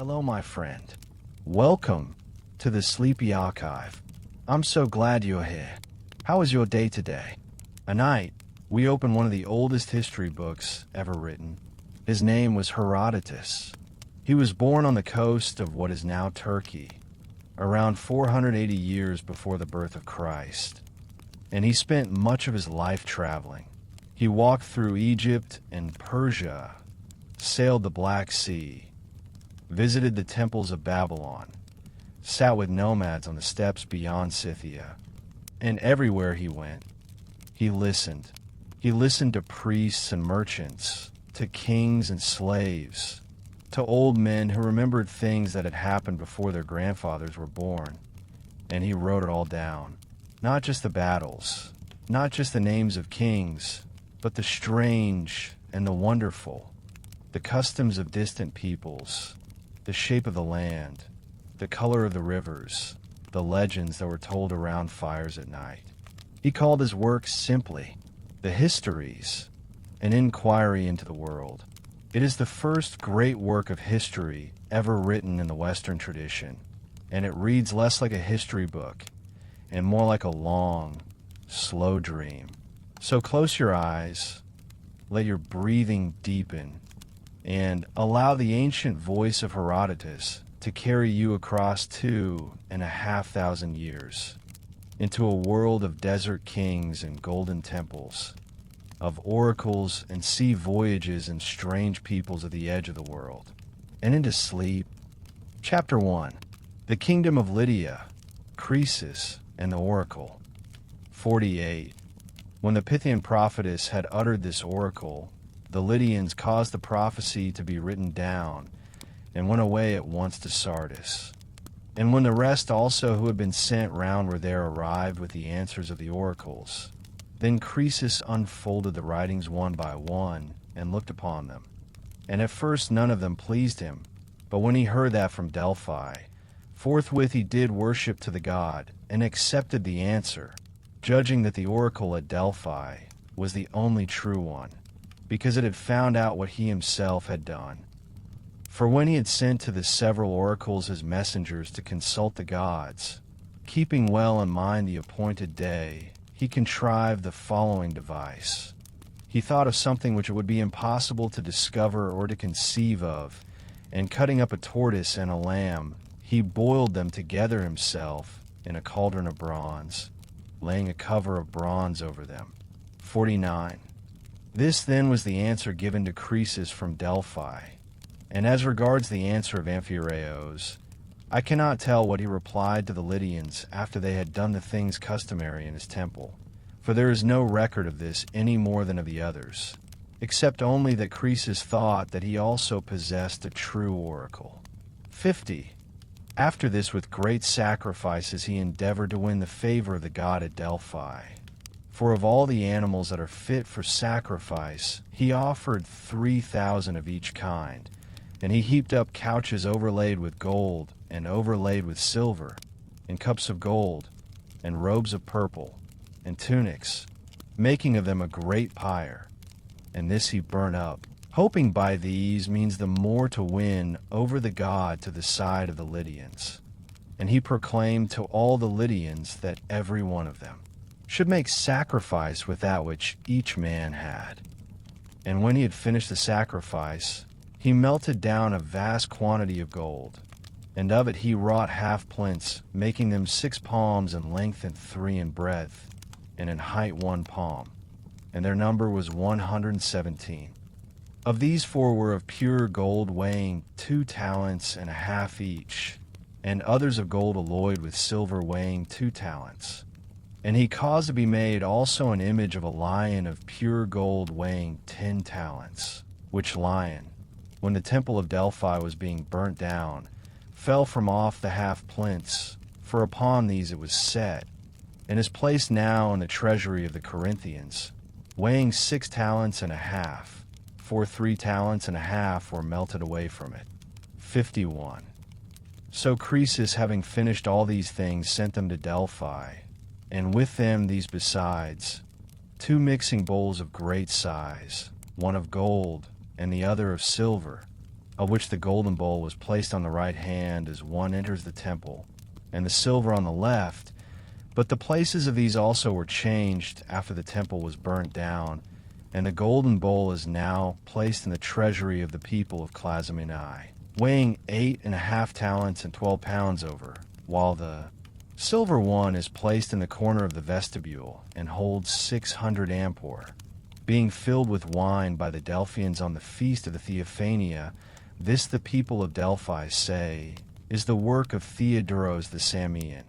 Hello, my friend. Welcome to the Sleepy Archive. I'm so glad you're here. How was your day today? Tonight, we open one of the oldest history books ever written. His name was Herodotus. He was born on the coast of what is now Turkey, around 480 years before the birth of Christ. And he spent much of his life traveling. He walked through Egypt and Persia, sailed the Black Sea, visited the temples of Babylon, sat with nomads on the steppes beyond Scythia, and everywhere he went, he listened. He listened to priests and merchants, to kings and slaves, to old men who remembered things that had happened before their grandfathers were born, and he wrote it all down. Not just the battles, not just the names of kings, but the strange and the wonderful, the customs of distant peoples, the shape of the land, the color of the rivers, the legends that were told around fires at night. He called his work simply the Histories, an inquiry into the world. It is the first great work of history ever written in the Western tradition, and it reads less like a history book and more like a long, slow dream. So close your eyes, let your breathing deepen, and allow the ancient voice of Herodotus to carry you across 2,500 years into a world of desert kings and golden temples, of oracles and sea voyages and strange peoples of the edge of the world, and into sleep. Chapter 1. The Kingdom of Lydia, Croesus, and the Oracle. 48. When the Pythian prophetess had uttered this oracle, the Lydians caused the prophecy to be written down, and went away at once to Sardis. And when the rest also who had been sent round were there arrived with the answers of the oracles, then Croesus unfolded the writings one by one, and looked upon them. And at first none of them pleased him, but when he heard that from Delphi, forthwith he did worship to the god, and accepted the answer, judging that the oracle at Delphi was the only true one, because it had found out what he himself had done. For when he had sent to the several oracles his messengers to consult the gods, keeping well in mind the appointed day, he contrived the following device. He thought of something which it would be impossible to discover or to conceive of, and cutting up a tortoise and a lamb, he boiled them together himself in a cauldron of bronze, laying a cover of bronze over them. 49. This then was the answer given to Croesus from Delphi. And as regards the answer of Amphiaraos, I cannot tell what he replied to the Lydians after they had done the things customary in his temple, for there is no record of this any more than of the others, except only that Croesus thought that he also possessed a true oracle. 50. After this, with great sacrifices, he endeavored to win the favor of the god at Delphi. For of all the animals that are fit for sacrifice, he offered 3,000 of each kind, and he heaped up couches overlaid with gold and overlaid with silver, and cups of gold, and robes of purple, and tunics, making of them a great pyre. And this he burnt up, hoping by these means the more to win over the god to the side of the Lydians. And he proclaimed to all the Lydians that every one of them should make sacrifice with that which each man had. And when he had finished the sacrifice, he melted down a vast quantity of gold, and of it he wrought half plinths, making them 6 palms in length and 3 in breadth, and in height 1 palm. And their number was 117. Of these 4 were of pure gold, weighing 2 talents and a half each, and others of gold alloyed with silver, weighing 2 talents. And he caused to be made also an image of a lion of pure gold, weighing 10 talents, which lion, when the temple of Delphi was being burnt down, fell from off the half plinths, for upon these it was set, and is placed now in the treasury of the Corinthians, weighing 6 talents and a half, for 3 talents and a half were melted away from it. 51. So Croesus, having finished all these things, sent them to Delphi, and with them these besides, 2 mixing bowls of great size, one of gold and the other of silver, of which the golden bowl was placed on the right hand as one enters the temple, and the silver on the left. But the places of these also were changed after the temple was burnt down, and the golden bowl is now placed in the treasury of the people of Clazomenai, weighing 8.5 talents and 12 pounds over, while the silver one is placed in the corner of the vestibule and holds 600 ampore, being filled with wine by the Delphians on the feast of the Theophania. This the people of Delphi say is the work of Theodoros the Samian,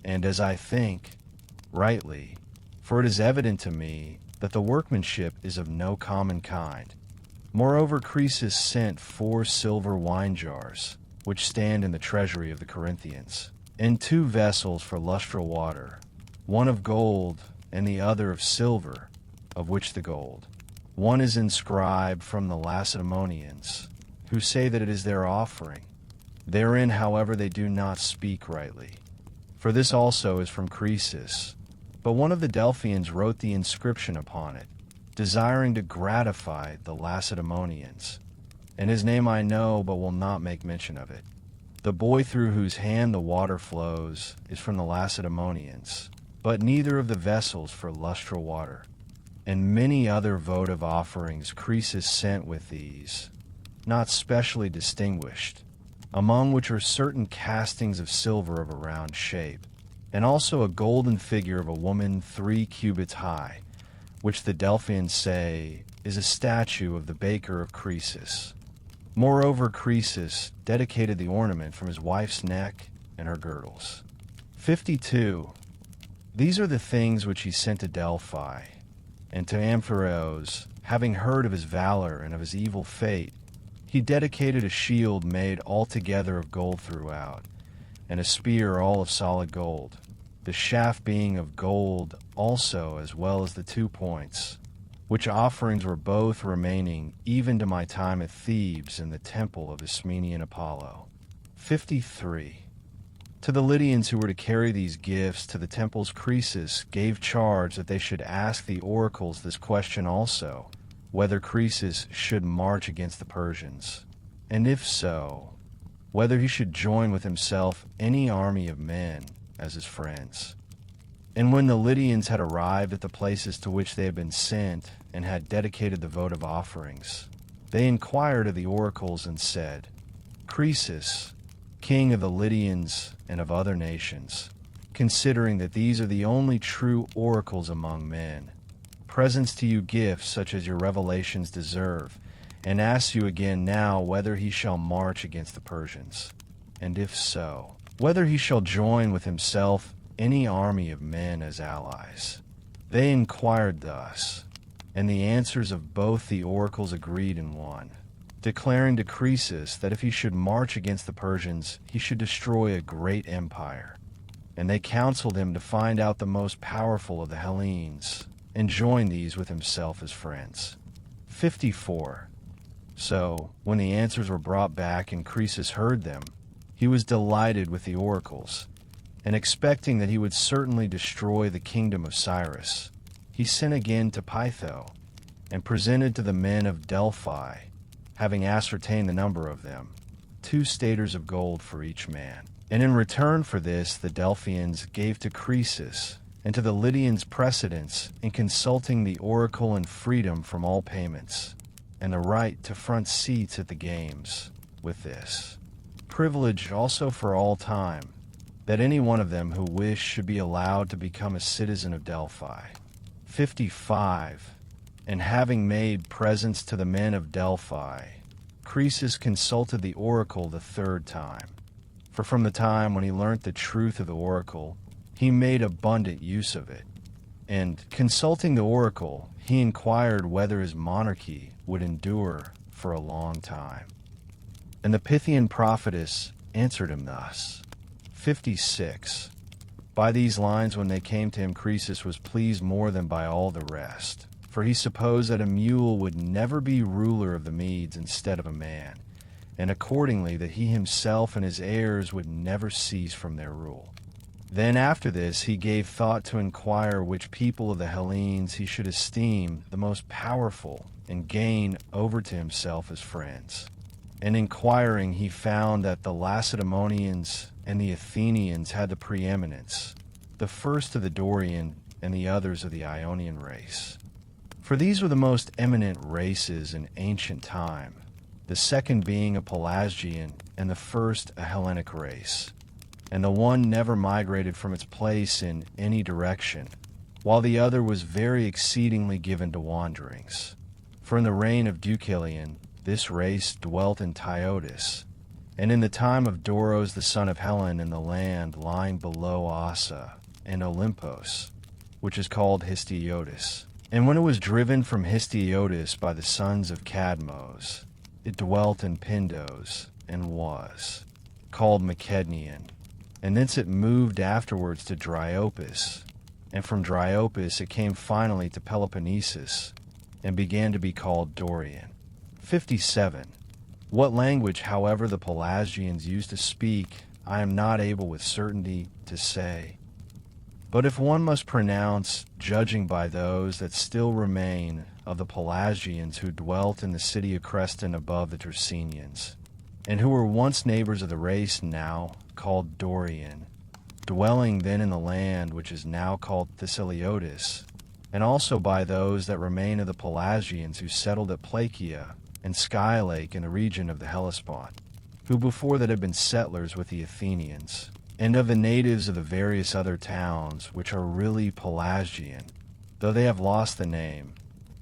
and as I think, rightly, for it is evident to me that the workmanship is of no common kind. Moreover, Croesus sent 4 silver wine jars, which stand in the treasury of the Corinthians, and 2 vessels for lustral water, one of gold and the other of silver, of which the gold one is inscribed from the Lacedaemonians, who say that it is their offering. Therein, however, they do not speak rightly. For this also is from Croesus, but one of the Delphians wrote the inscription upon it, desiring to gratify the Lacedaemonians. And his name I know, but will not make mention of it. The boy through whose hand the water flows is from the Lacedaemonians, but neither of the vessels for lustral water. And many other votive offerings Croesus sent with these, not specially distinguished, among which are certain castings of silver of a round shape, and also a golden figure of a woman 3 cubits high, which the Delphians say is a statue of the baker of Croesus. Moreover, Croesus dedicated the ornament from his wife's neck and her girdles. 52. These are the things which he sent to Delphi, and to Amphiaraos, having heard of his valor and of his evil fate, he dedicated a shield made altogether of gold throughout, and a spear all of solid gold, the shaft being of gold also, as well as the 2 points, which offerings were both remaining even to my time at Thebes in the temple of Ismenian Apollo. 53. To the Lydians who were to carry these gifts to the temples, Croesus gave charge that they should ask the oracles this question also, whether Croesus should march against the Persians, and if so, whether he should join with himself any army of men as his friends. And when the Lydians had arrived at the places to which they had been sent and had dedicated the votive offerings, they inquired of the oracles and said, Croesus, king of the Lydians and of other nations, considering that these are the only true oracles among men, presents to you gifts such as your revelations deserve, and asks you again now whether he shall march against the Persians, and if so, whether he shall join with himself any army of men as allies. They inquired thus, and the answers of both the oracles agreed in one, declaring to Croesus that if he should march against the Persians, he should destroy a great empire. And they counseled him to find out the most powerful of the Hellenes, and join these with himself as friends. 54. So, when the answers were brought back and Croesus heard them, he was delighted with the oracles, and expecting that he would certainly destroy the kingdom of Cyrus, he sent again to Pytho, and presented to the men of Delphi, having ascertained the number of them, 2 staters of gold for each man. And in return for this the Delphians gave to Croesus and to the Lydians precedence in consulting the oracle and freedom from all payments, and the right to front seats at the games, with this privilege also for all time, that any one of them who wished should be allowed to become a citizen of Delphi. 55. And having made presents to the men of Delphi, Croesus consulted the oracle the 3rd time. For from the time when he learnt the truth of the oracle, he made abundant use of it. And consulting the oracle, he inquired whether his monarchy would endure for a long time. And the Pythian prophetess answered him thus. 56. By these lines when they came to him, Croesus was pleased more than by all the rest, for he supposed that a mule would never be ruler of the Medes instead of a man, and accordingly that he himself and his heirs would never cease from their rule. Then after this he gave thought to inquire which people of the Hellenes he should esteem the most powerful and gain over to himself as friends. and inquiring he found that the Lacedaemonians and the Athenians had the preeminence, the first of the Dorian and the others of the Ionian race. For these were the most eminent races in ancient time, the second being a Pelasgian and the first a Hellenic race, and the one never migrated from its place in any direction, while the other was very exceedingly given to wanderings. For in the reign of Deucalion, this race dwelt in Tyotis, and in the time of Doros the son of Hellen in the land lying below Ossa and Olympos, which is called Histiotus. And when it was driven from Histiotus by the sons of Cadmos, it dwelt in Pindos, and was called Macednian. And thence it moved afterwards to Dryopus, and from Dryopus it came finally to Peloponnesus, and began to be called Dorian. 57. What language, however, the Pelasgians used to speak, I am not able with certainty to say. But if one must pronounce, judging by those that still remain of the Pelasgians who dwelt in the city of Creston above the Tersenians, and who were once neighbors of the race now called Dorian, dwelling then in the land which is now called Thessaliotis, and also by those that remain of the Pelasgians who settled at Placia and Skylake in the region of the Hellespont, who before that had been settlers with the Athenians, and of the natives of the various other towns which are really Pelasgian, though they have lost the name.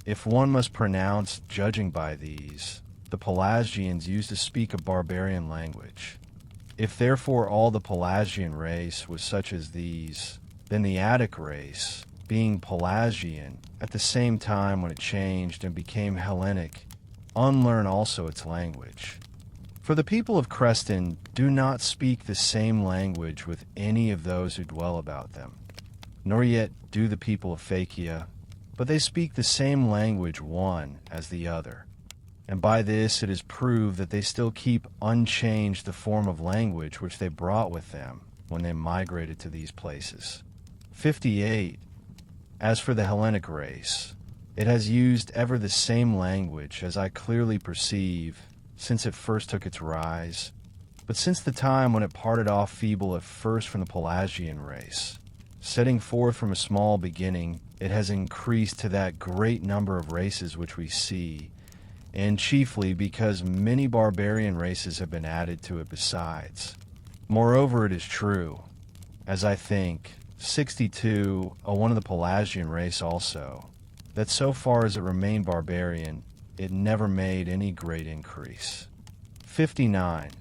If one must pronounce, judging by these, the Pelasgians used to speak a barbarian language. If therefore all the Pelasgian race was such as these, then the Attic race, being Pelasgian, at the same time when it changed and became Hellenic, unlearn also its language. For the people of Creston do not speak the same language with any of those who dwell about them, nor yet do the people of Phakia, but they speak the same language one as the other. And by this it is proved that they still keep unchanged the form of language which they brought with them when they migrated to these places. 58. As for the Hellenic race, it has used ever the same language, as I clearly perceive, since it first took its rise, but since the time when it parted off feeble at first from the Pelasgian race, setting forth from a small beginning, it has increased to that great number of races which we see, and chiefly because many barbarian races have been added to it besides. Moreover, it is true, as I think, 62, one of the Pelasgian race also, that so far as it remained barbarian, it never made any great increase. 59.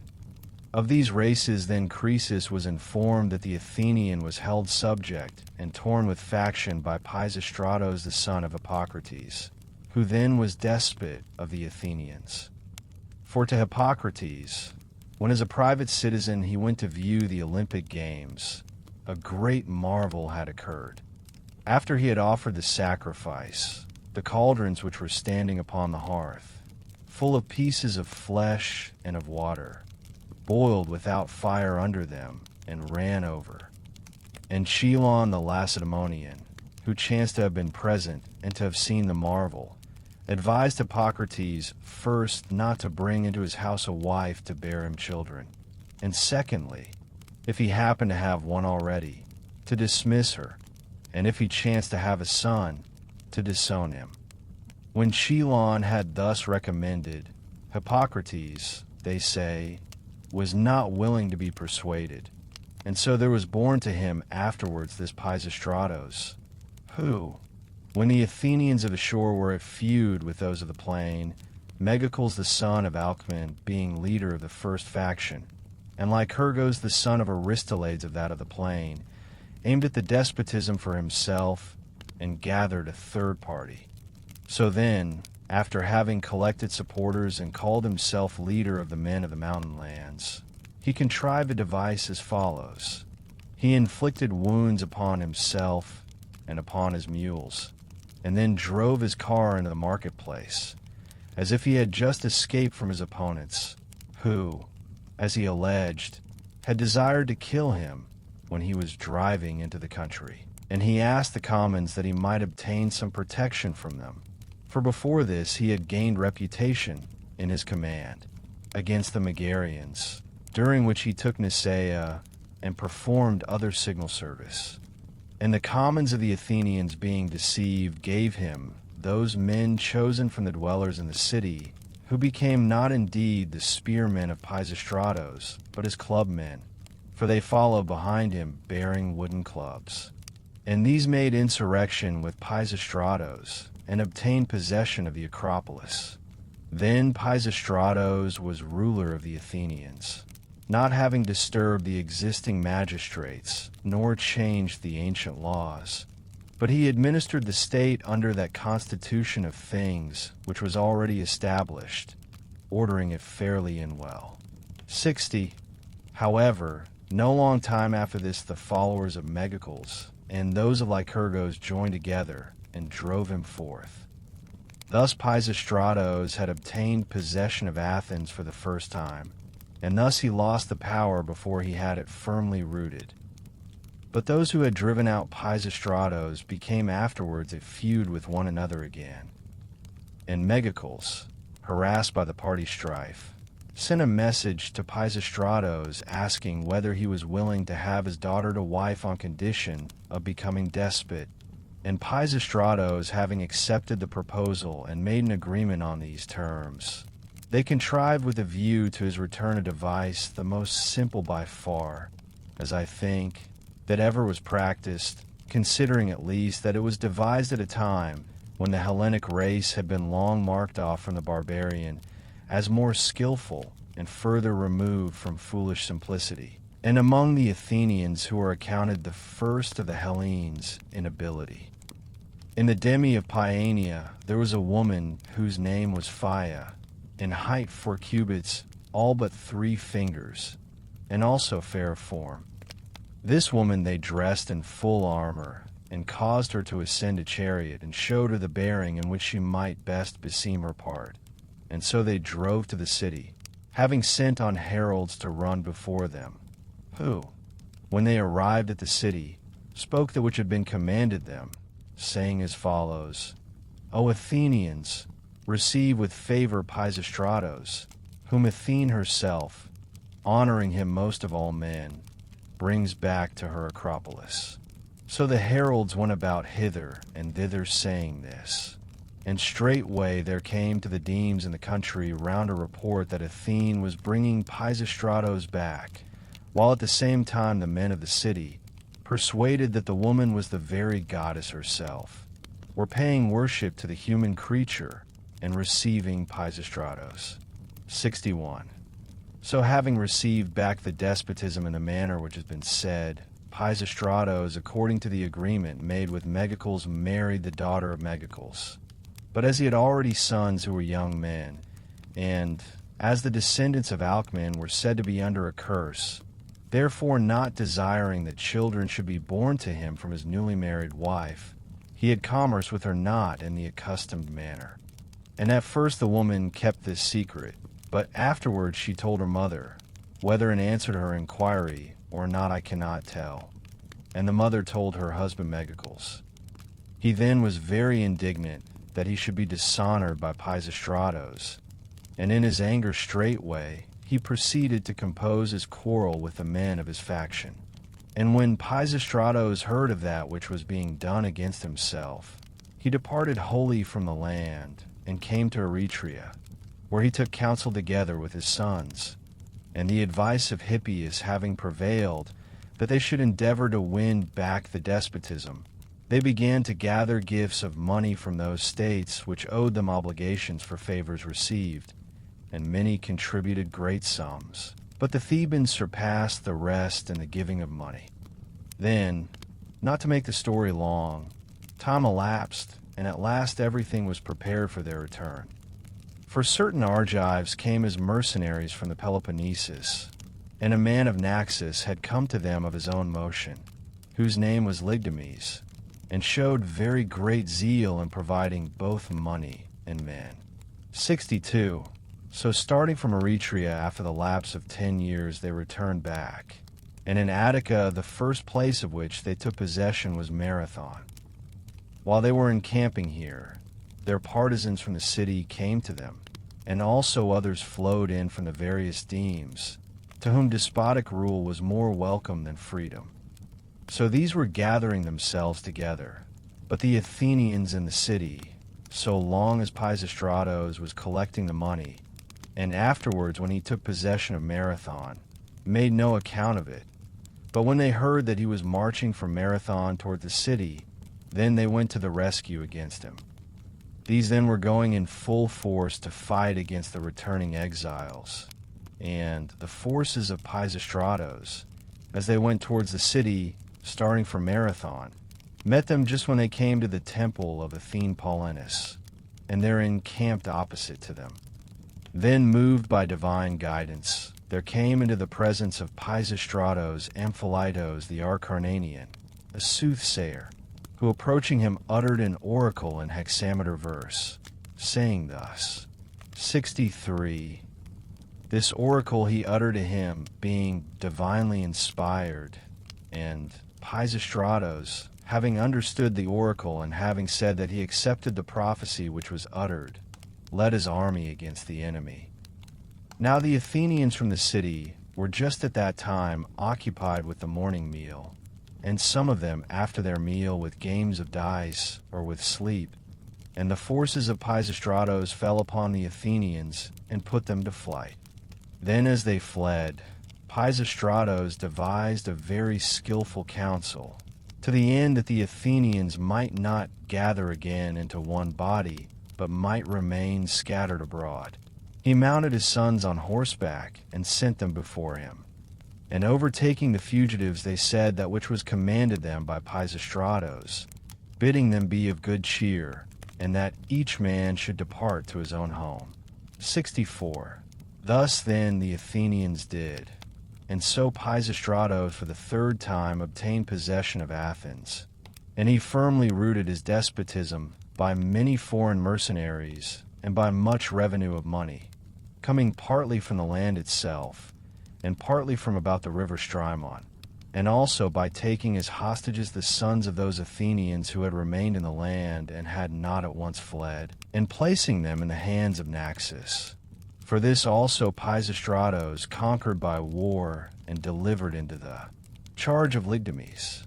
Of these races then Croesus was informed that the Athenian was held subject and torn with faction by Pisistratos the son of Hippocrates, who then was despot of the Athenians. For to Hippocrates, when as a private citizen he went to view the Olympic games, a great marvel had occurred. After he had offered the sacrifice, the cauldrons which were standing upon the hearth, full of pieces of flesh and of water, boiled without fire under them, and ran over. And Chelon the Lacedaemonian, who chanced to have been present and to have seen the marvel, advised Hippocrates first not to bring into his house a wife to bear him children, and secondly, if he happened to have one already, to dismiss her, and if he chanced to have a son, to disown him. When Chelon had thus recommended, Hippocrates, they say, was not willing to be persuaded, and so there was born to him afterwards this Pisistratos, who, when the Athenians of the shore were at feud with those of the plain, Megacles the son of Alcman being leader of the first faction, and Lycurgos the son of Aristolades of that of the plain, aimed at the despotism for himself and gathered a third party. So then, after having collected supporters and called himself leader of the men of the mountain lands, he contrived a device as follows. He inflicted wounds upon himself and upon his mules, and then drove his car into the marketplace, as if he had just escaped from his opponents, who, as he alleged, had desired to kill him when he was driving into the country. And he asked the commons that he might obtain some protection from them, for before this he had gained reputation in his command. against the Megarians, during which he took Nicaea and performed other signal service. And the commons of the Athenians, being deceived, gave him those men chosen from the dwellers in the city, who became not indeed the spearmen of Pisistratos, but his clubmen, for they followed behind him bearing wooden clubs. And these made insurrection with Pisistratos, and obtained possession of the Acropolis. Then Pisistratos was ruler of the Athenians, not having disturbed the existing magistrates, nor changed the ancient laws. But he administered the state under that constitution of things which was already established, ordering it fairly and well. 60. However, no long time after this the followers of Megacles and those of Lycurgus joined together and drove him forth. Thus Pisistratos had obtained possession of Athens for the first time, and thus he lost the power before he had it firmly rooted. But those who had driven out Pisistratos became afterwards at feud with one another again. And Megacles, harassed by the party strife, sent a message to Pisistratos asking whether he was willing to have his daughter to wife on condition of becoming despot. And Pisistratos, having accepted the proposal and made an agreement on these terms, they contrived with a view to his return a device the most simple by far, as I think, that ever was practiced, considering at least that it was devised at a time when the Hellenic race had been long marked off from the barbarian as more skillful and further removed from foolish simplicity, and among the Athenians who are accounted the first of the Hellenes in ability. In the demi of Paeania there was a woman whose name was Phaia, in height 4 cubits, all but 3 fingers, and also fair of form. This woman they dressed in full armor, and caused her to ascend a chariot, and showed her the bearing in which she might best beseem her part. And so they drove to the city, having sent on heralds to run before them, who, when they arrived at the city, spoke that which had been commanded them, saying as follows: O Athenians, receive with favor Pisistratos, whom Athene herself, honoring him most of all men, brings back to her Acropolis. So the heralds went about hither and thither saying this. And straightway there came to the demes in the country round a report that Athene was bringing Pisistratos back, while at the same time the men of the city, persuaded that the woman was the very goddess herself, were paying worship to the human creature and receiving Pisistratos. 61. So having received back the despotism in the manner which has been said, Pisistratos, according to the agreement made with Megacles, married the daughter of Megacles. But as he had already sons who were young men, and as the descendants of Alcman were said to be under a curse, therefore not desiring that children should be born to him from his newly married wife, he had commerce with her not in the accustomed manner. And at first the woman kept this secret, but afterwards she told her mother, whether in answer to her inquiry or not I cannot tell. And the mother told her husband Megacles. He then was very indignant that he should be dishonored by Pisistratos, and in his anger straightway he proceeded to compose his quarrel with the men of his faction. And when Pisistratos heard of that which was being done against himself, he departed wholly from the land, and came to Eretria, where he took counsel together with his sons, and the advice of Hippias having prevailed that they should endeavor to win back the despotism, they began to gather gifts of money from those states which owed them obligations for favors received, and many contributed great sums. But the Thebans surpassed the rest in the giving of money. Then, not to make the story long, time elapsed, and at last everything was prepared for their return. For certain Argives came as mercenaries from the Peloponnesus, and a man of Naxos had come to them of his own motion, whose name was Ligdames, and showed very great zeal in providing both money and men. 62. So starting from Eretria after the lapse of 10 years they returned back, and in Attica the first place of which they took possession was Marathon. While they were encamping here, their partisans from the city came to them, and also others flowed in from the various demes, to whom despotic rule was more welcome than freedom. So these were gathering themselves together, but the Athenians in the city, so long as Pisistratos was collecting the money, and afterwards when he took possession of Marathon, made no account of it. But when they heard that he was marching from Marathon toward the city, then they went to the rescue against him. These then were going in full force to fight against the returning exiles, and the forces of Pisistratos, as they went towards the city, starting from Marathon, met them just when they came to the temple of Athene Paulinus, and there encamped opposite to them. Then, moved by divine guidance, there came into the presence of Pisistratos Amphilytos the Acarnanian, a soothsayer, who approaching him uttered an oracle in hexameter verse, saying thus, 63. This oracle he uttered to him, being divinely inspired, and Pisistratos, having understood the oracle and having said that he accepted the prophecy which was uttered, led his army against the enemy. Now the Athenians from the city were just at that time occupied with the morning meal, and some of them after their meal with games of dice or with sleep, and the forces of Pisistratos fell upon the Athenians and put them to flight. Then as they fled, Pisistratos devised a very skillful counsel, to the end that the Athenians might not gather again into one body, but might remain scattered abroad. He mounted his sons on horseback and sent them before him. And overtaking the fugitives, they said that which was commanded them by Pisistratos, bidding them be of good cheer, and that each man should depart to his own home. 64. Thus then the Athenians did, and so Pisistratos for the third time obtained possession of Athens, and he firmly rooted his despotism by many foreign mercenaries and by much revenue of money, coming partly from the land itself, and partly from about the river Strymon, and also by taking as hostages the sons of those Athenians who had remained in the land and had not at once fled, and placing them in the hands of Naxos. For this also Pisistratos conquered by war and delivered into the charge of Lygdamis.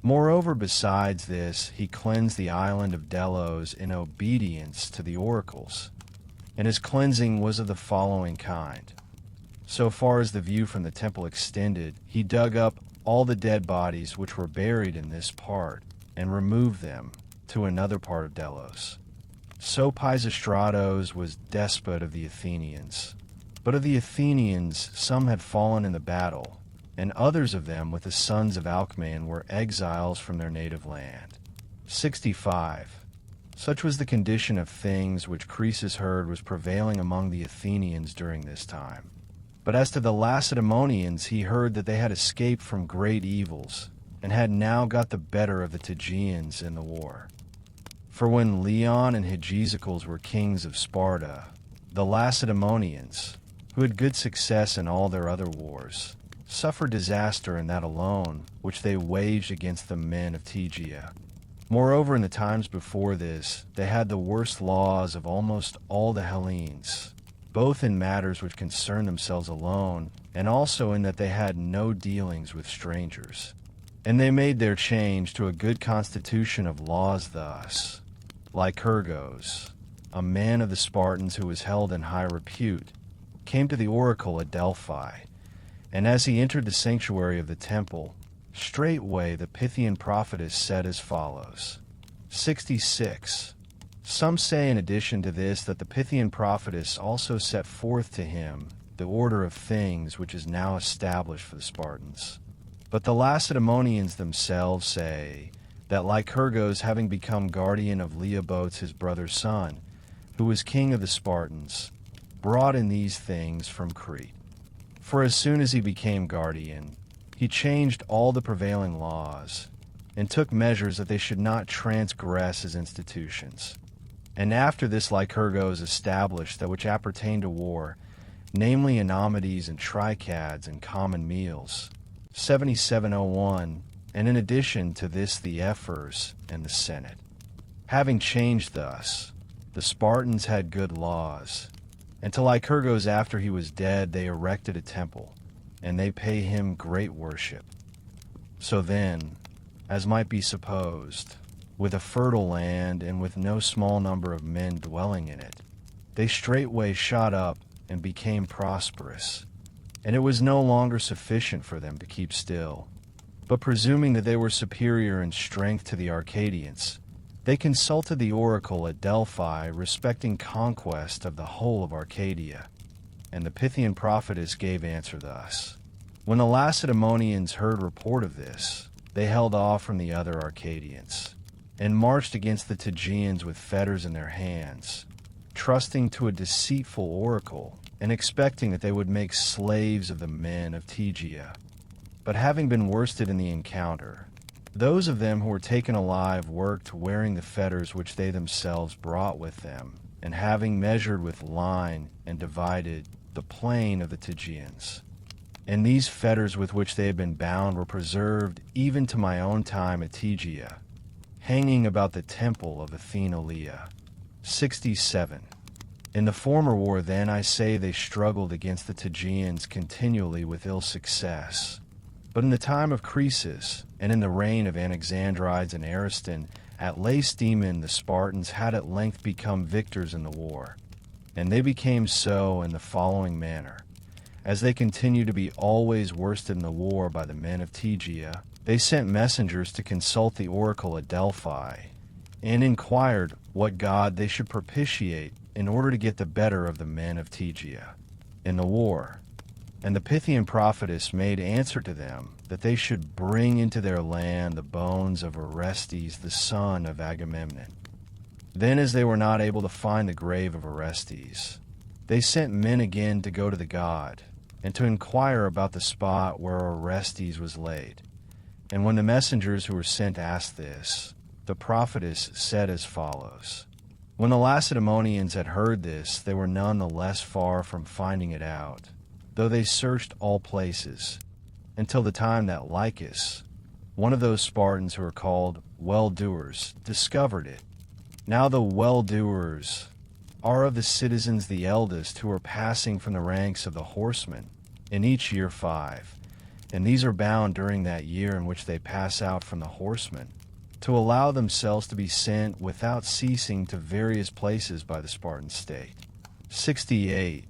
Moreover, besides this, he cleansed the island of Delos in obedience to the oracles, and his cleansing was of the following kind. So far as the view from the temple extended, he dug up all the dead bodies which were buried in this part, and removed them to another part of Delos. So Pisistratos was despot of the Athenians. But of the Athenians some had fallen in the battle, and others of them with the sons of Alcmaeon were exiles from their native land. 65. Such was the condition of things which Croesus heard was prevailing among the Athenians during this time. But as to the Lacedaemonians, he heard that they had escaped from great evils, and had now got the better of the Tegeans in the war. For when Leon and Hygieicles were kings of Sparta, the Lacedaemonians, who had good success in all their other wars, suffered disaster in that alone which they waged against the men of Tegea. Moreover, in the times before this, they had the worst laws of almost all the Hellenes, both in matters which concern themselves alone, and also in that they had no dealings with strangers. And they made their change to a good constitution of laws thus. Lycurgos, a man of the Spartans who was held in high repute, came to the oracle at Delphi, and as he entered the sanctuary of the temple, straightway the Pythian prophetess said as follows. 66. Some say in addition to this that the Pythian prophetess also set forth to him the order of things which is now established for the Spartans. But the Lacedaemonians themselves say that Lycurgos, having become guardian of Leobotes his brother's son, who was king of the Spartans, brought in these things from Crete. For as soon as he became guardian, he changed all the prevailing laws, and took measures that they should not transgress his institutions. And after this Lycurgos established that which appertained to war, namely enamides and tricads and common meals, 7701, and in addition to this the ephors and the senate. Having changed thus, The Spartans had good laws, and to Lycurgus after he was dead they erected a temple, and they pay him great worship. So then, as might be supposed, with a fertile land and with no small number of men dwelling in it, they straightway shot up and became prosperous, and it was no longer sufficient for them to keep still. But presuming that they were superior in strength to the Arcadians, they consulted the oracle at Delphi respecting conquest of the whole of Arcadia, and the Pythian prophetess gave answer thus. When the Lacedaemonians heard report of this, they held off from the other Arcadians, and marched against the Tegeans with fetters in their hands, trusting to a deceitful oracle, and expecting that they would make slaves of the men of Tegea. But having been worsted in the encounter, those of them who were taken alive worked wearing the fetters which they themselves brought with them, and having measured with line and divided the plain of the Tegeans. And these fetters with which they had been bound were preserved even to my own time at Tegea, hanging about the temple of Athena. 67. In the former war, then, I say they struggled against the Tegeans continually with ill success. But in the time of Croesus, and in the reign of Anaxandrides and Ariston, at Lacedaemon the Spartans had at length become victors in the war. And they became so in the following manner. As they continued to be always worsted in the war by the men of Tegea, they sent messengers to consult the oracle at Delphi, and inquired what god they should propitiate in order to get the better of the men of Tegea in the war. And the Pythian prophetess made answer to them that they should bring into their land the bones of Orestes, the son of Agamemnon. Then, as they were not able to find the grave of Orestes, they sent men again to go to the god, and to inquire about the spot where Orestes was laid. And when the messengers who were sent asked this, the prophetess said as follows. When the Lacedaemonians had heard this, they were none the less far from finding it out, though they searched all places, until the time that Lycus, one of those Spartans who are called well-doers, discovered it. Now the well-doers are of the citizens the eldest who are passing from the ranks of the horsemen, in each year 5, and these are bound during that year in which they pass out from the horsemen, to allow themselves to be sent without ceasing to various places by the Spartan state. 68.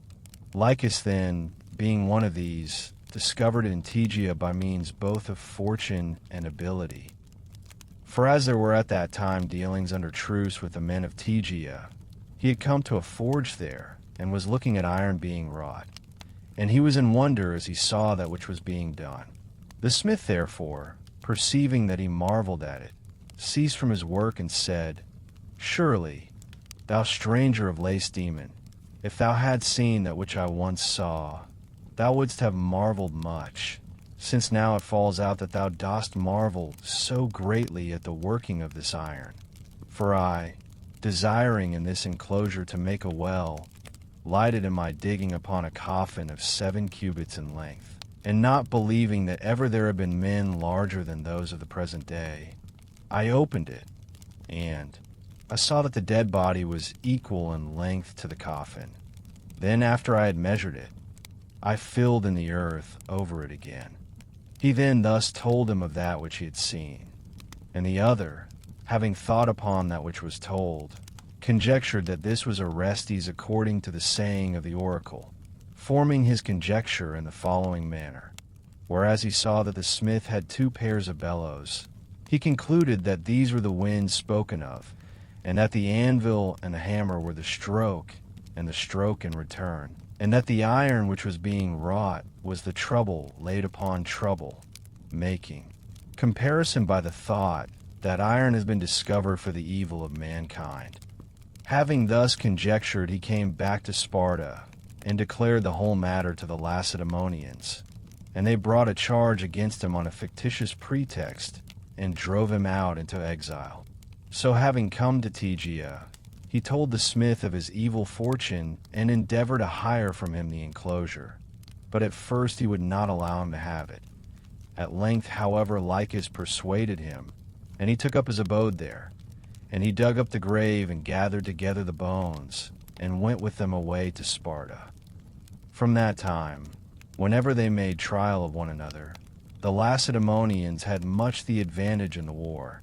Lycus then, being one of these, discovered in Tegea by means both of fortune and ability. For as there were at that time dealings under truce with the men of Tegea, he had come to a forge there, and was looking at iron being wrought. And he was in wonder as he saw that which was being done. The smith therefore, perceiving that he marveled at it, ceased from his work and said, Surely, thou stranger of Lacedaemon, if thou hadst seen that which I once saw, thou wouldst have marveled much, since now it falls out that thou dost marvel so greatly at the working of this iron. For I, desiring in this enclosure to make a well, lighted in my digging upon a coffin of 7 cubits in length, and not believing that ever there had been men larger than those of the present day, I opened it, and I saw that the dead body was equal in length to the coffin. Then after I had measured it, I filled in the earth over it again. He then thus told him of that which he had seen, and the other, having thought upon that which was told, conjectured that this was Orestes according to the saying of the oracle, forming his conjecture in the following manner. Whereas he saw that the smith had 2 pairs of bellows, he concluded that these were the winds spoken of, and that the anvil and the hammer were the stroke, and the stroke in return, and that the iron which was being wrought was the trouble laid upon trouble, making comparison by the thought that iron has been discovered for the evil of mankind. Having thus conjectured, he came back to Sparta, and declared the whole matter to the Lacedaemonians, and they brought a charge against him on a fictitious pretext, and drove him out into exile. So having come to Tegea, he told the smith of his evil fortune, and endeavored to hire from him the enclosure. But at first he would not allow him to have it. At length, however, Lycus persuaded him, and he took up his abode there. And he dug up the grave and gathered together the bones, and went with them away to Sparta. From that time, whenever they made trial of one another, the Lacedaemonians had much the advantage in the war,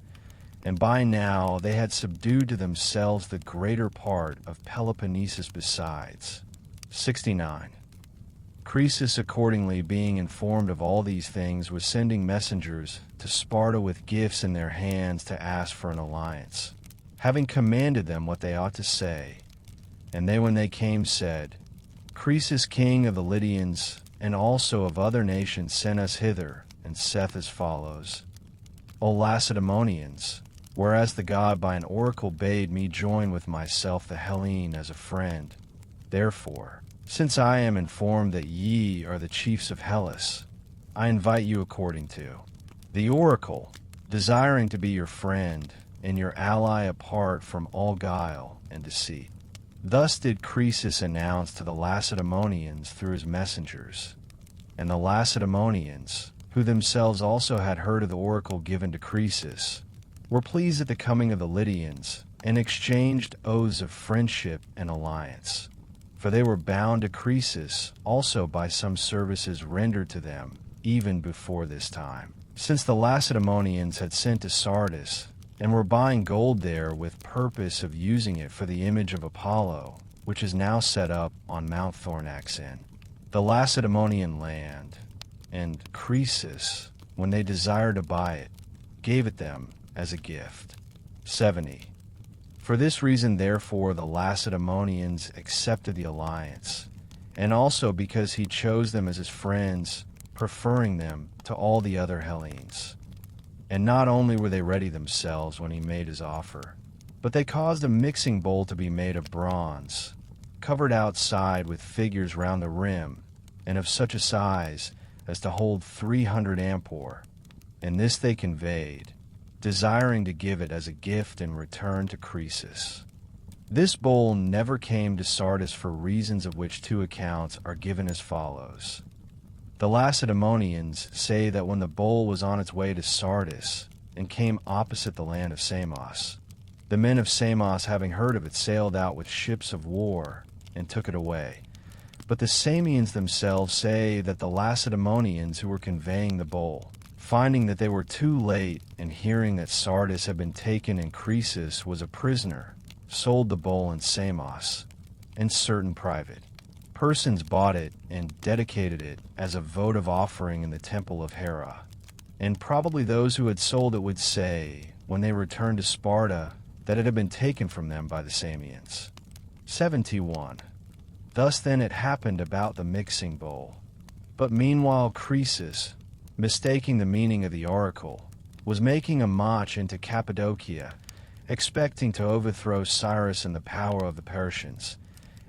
and by now they had subdued to themselves the greater part of Peloponnesus besides. 69. Croesus, accordingly, being informed of all these things, was sending messengers to Sparta with gifts in their hands to ask for an alliance, having commanded them what they ought to say. And they, when they came, said, Croesus, king of the Lydians, and also of other nations, sent us hither, and saith as follows: O Lacedaemonians, whereas the god by an oracle bade me join with myself the Hellene as a friend, therefore, since I am informed that ye are the chiefs of Hellas, I invite you according to the oracle, desiring to be your friend and your ally apart from all guile and deceit. Thus did Croesus announce to the Lacedaemonians through his messengers. And the Lacedaemonians, who themselves also had heard of the oracle given to Croesus, were pleased at the coming of the Lydians, and exchanged oaths of friendship and alliance. For they were bound to Croesus also by some services rendered to them even before this time, since the Lacedaemonians had sent to Sardis, and were buying gold there with purpose of using it for the image of Apollo, which is now set up on Mount Thornax in the Lacedaemonian land. And Croesus, when they desired to buy it, gave it them as a gift. 70. For this reason, therefore, the Lacedaemonians accepted the alliance, and also because he chose them as his friends, preferring them to all the other Hellenes. And not only were they ready themselves when he made his offer, but they caused a mixing bowl to be made of bronze, covered outside with figures round the rim, and of such a size as to hold 300 ampore, and this they conveyed, desiring to give it as a gift in return to Croesus. This bowl never came to Sardis for reasons of which two accounts are given as follows. The Lacedaemonians say that when the bowl was on its way to Sardis and came opposite the land of Samos, the men of Samos, having heard of it, sailed out with ships of war and took it away. But the Samians themselves say that the Lacedaemonians who were conveying the bowl, finding that they were too late and hearing that Sardis had been taken and Croesus was a prisoner, sold the bowl in Samos, and certain private persons bought it and dedicated it as a votive offering in the temple of Hera. And probably those who had sold it would say, when they returned to Sparta, that it had been taken from them by the Samians. 71. Thus then it happened about the mixing bowl. But meanwhile Croesus, mistaking the meaning of the oracle, was making a march into Cappadocia, expecting to overthrow Cyrus and the power of the Persians.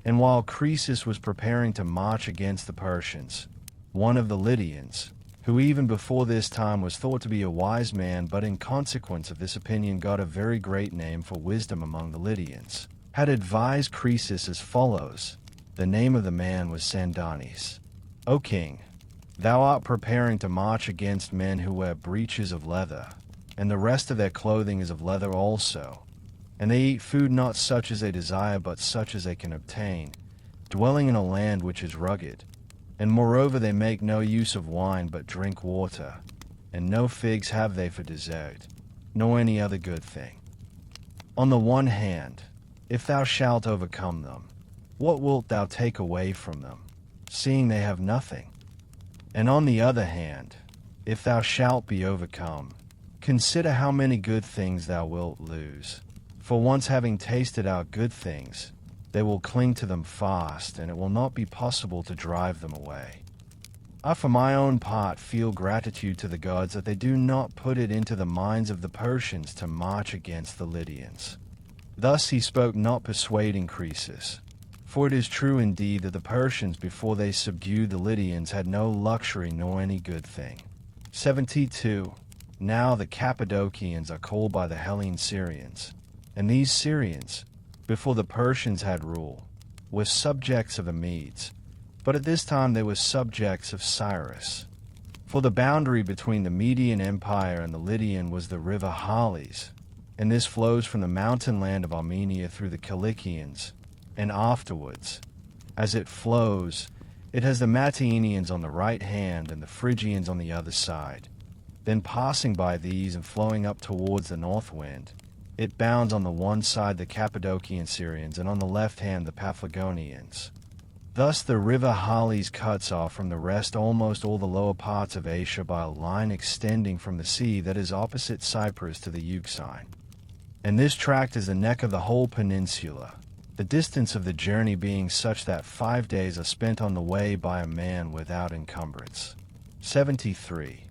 And while Croesus was preparing to march against the Persians, one of the Lydians, who even before this time was thought to be a wise man, but in consequence of this opinion got a very great name for wisdom among the Lydians, had advised Croesus as follows. The name of the man was Sandanis. O king, thou art preparing to march against men who wear breeches of leather, and the rest of their clothing is of leather also. And they eat food not such as they desire, but such as they can obtain, dwelling in a land which is rugged. And moreover they make no use of wine, but drink water, and no figs have they for dessert, nor any other good thing. On the one hand, if thou shalt overcome them, what wilt thou take away from them, seeing they have nothing? And on the other hand, if thou shalt be overcome, consider how many good things thou wilt lose. For once having tasted our good things, they will cling to them fast, and it will not be possible to drive them away. I for my own part feel gratitude to the gods that they do not put it into the minds of the Persians to march against the Lydians. Thus he spoke, not persuading Croesus. For it is true indeed that the Persians, before they subdued the Lydians, had no luxury nor any good thing. 72. Now the Cappadocians are called by the Hellene Syrians. And these Syrians, before the Persians had rule, were subjects of the Medes, but at this time they were subjects of Cyrus. For the boundary between the Median Empire and the Lydian was the river Halys, and this flows from the mountain land of Armenia through the Cilicians, and afterwards, as it flows, it has the Mantineans on the right hand and the Phrygians on the other side. Then passing by these and flowing up towards the north wind, it bounds on the one side the Cappadocian Syrians and on the left hand the Paphlagonians. Thus the river Halys cuts off from the rest almost all the lower parts of Asia by a line extending from the sea that is opposite Cyprus to the Euxine. And this tract is the neck of the whole peninsula, the distance of the journey being such that 5 days are spent on the way by a man without encumbrance. 73.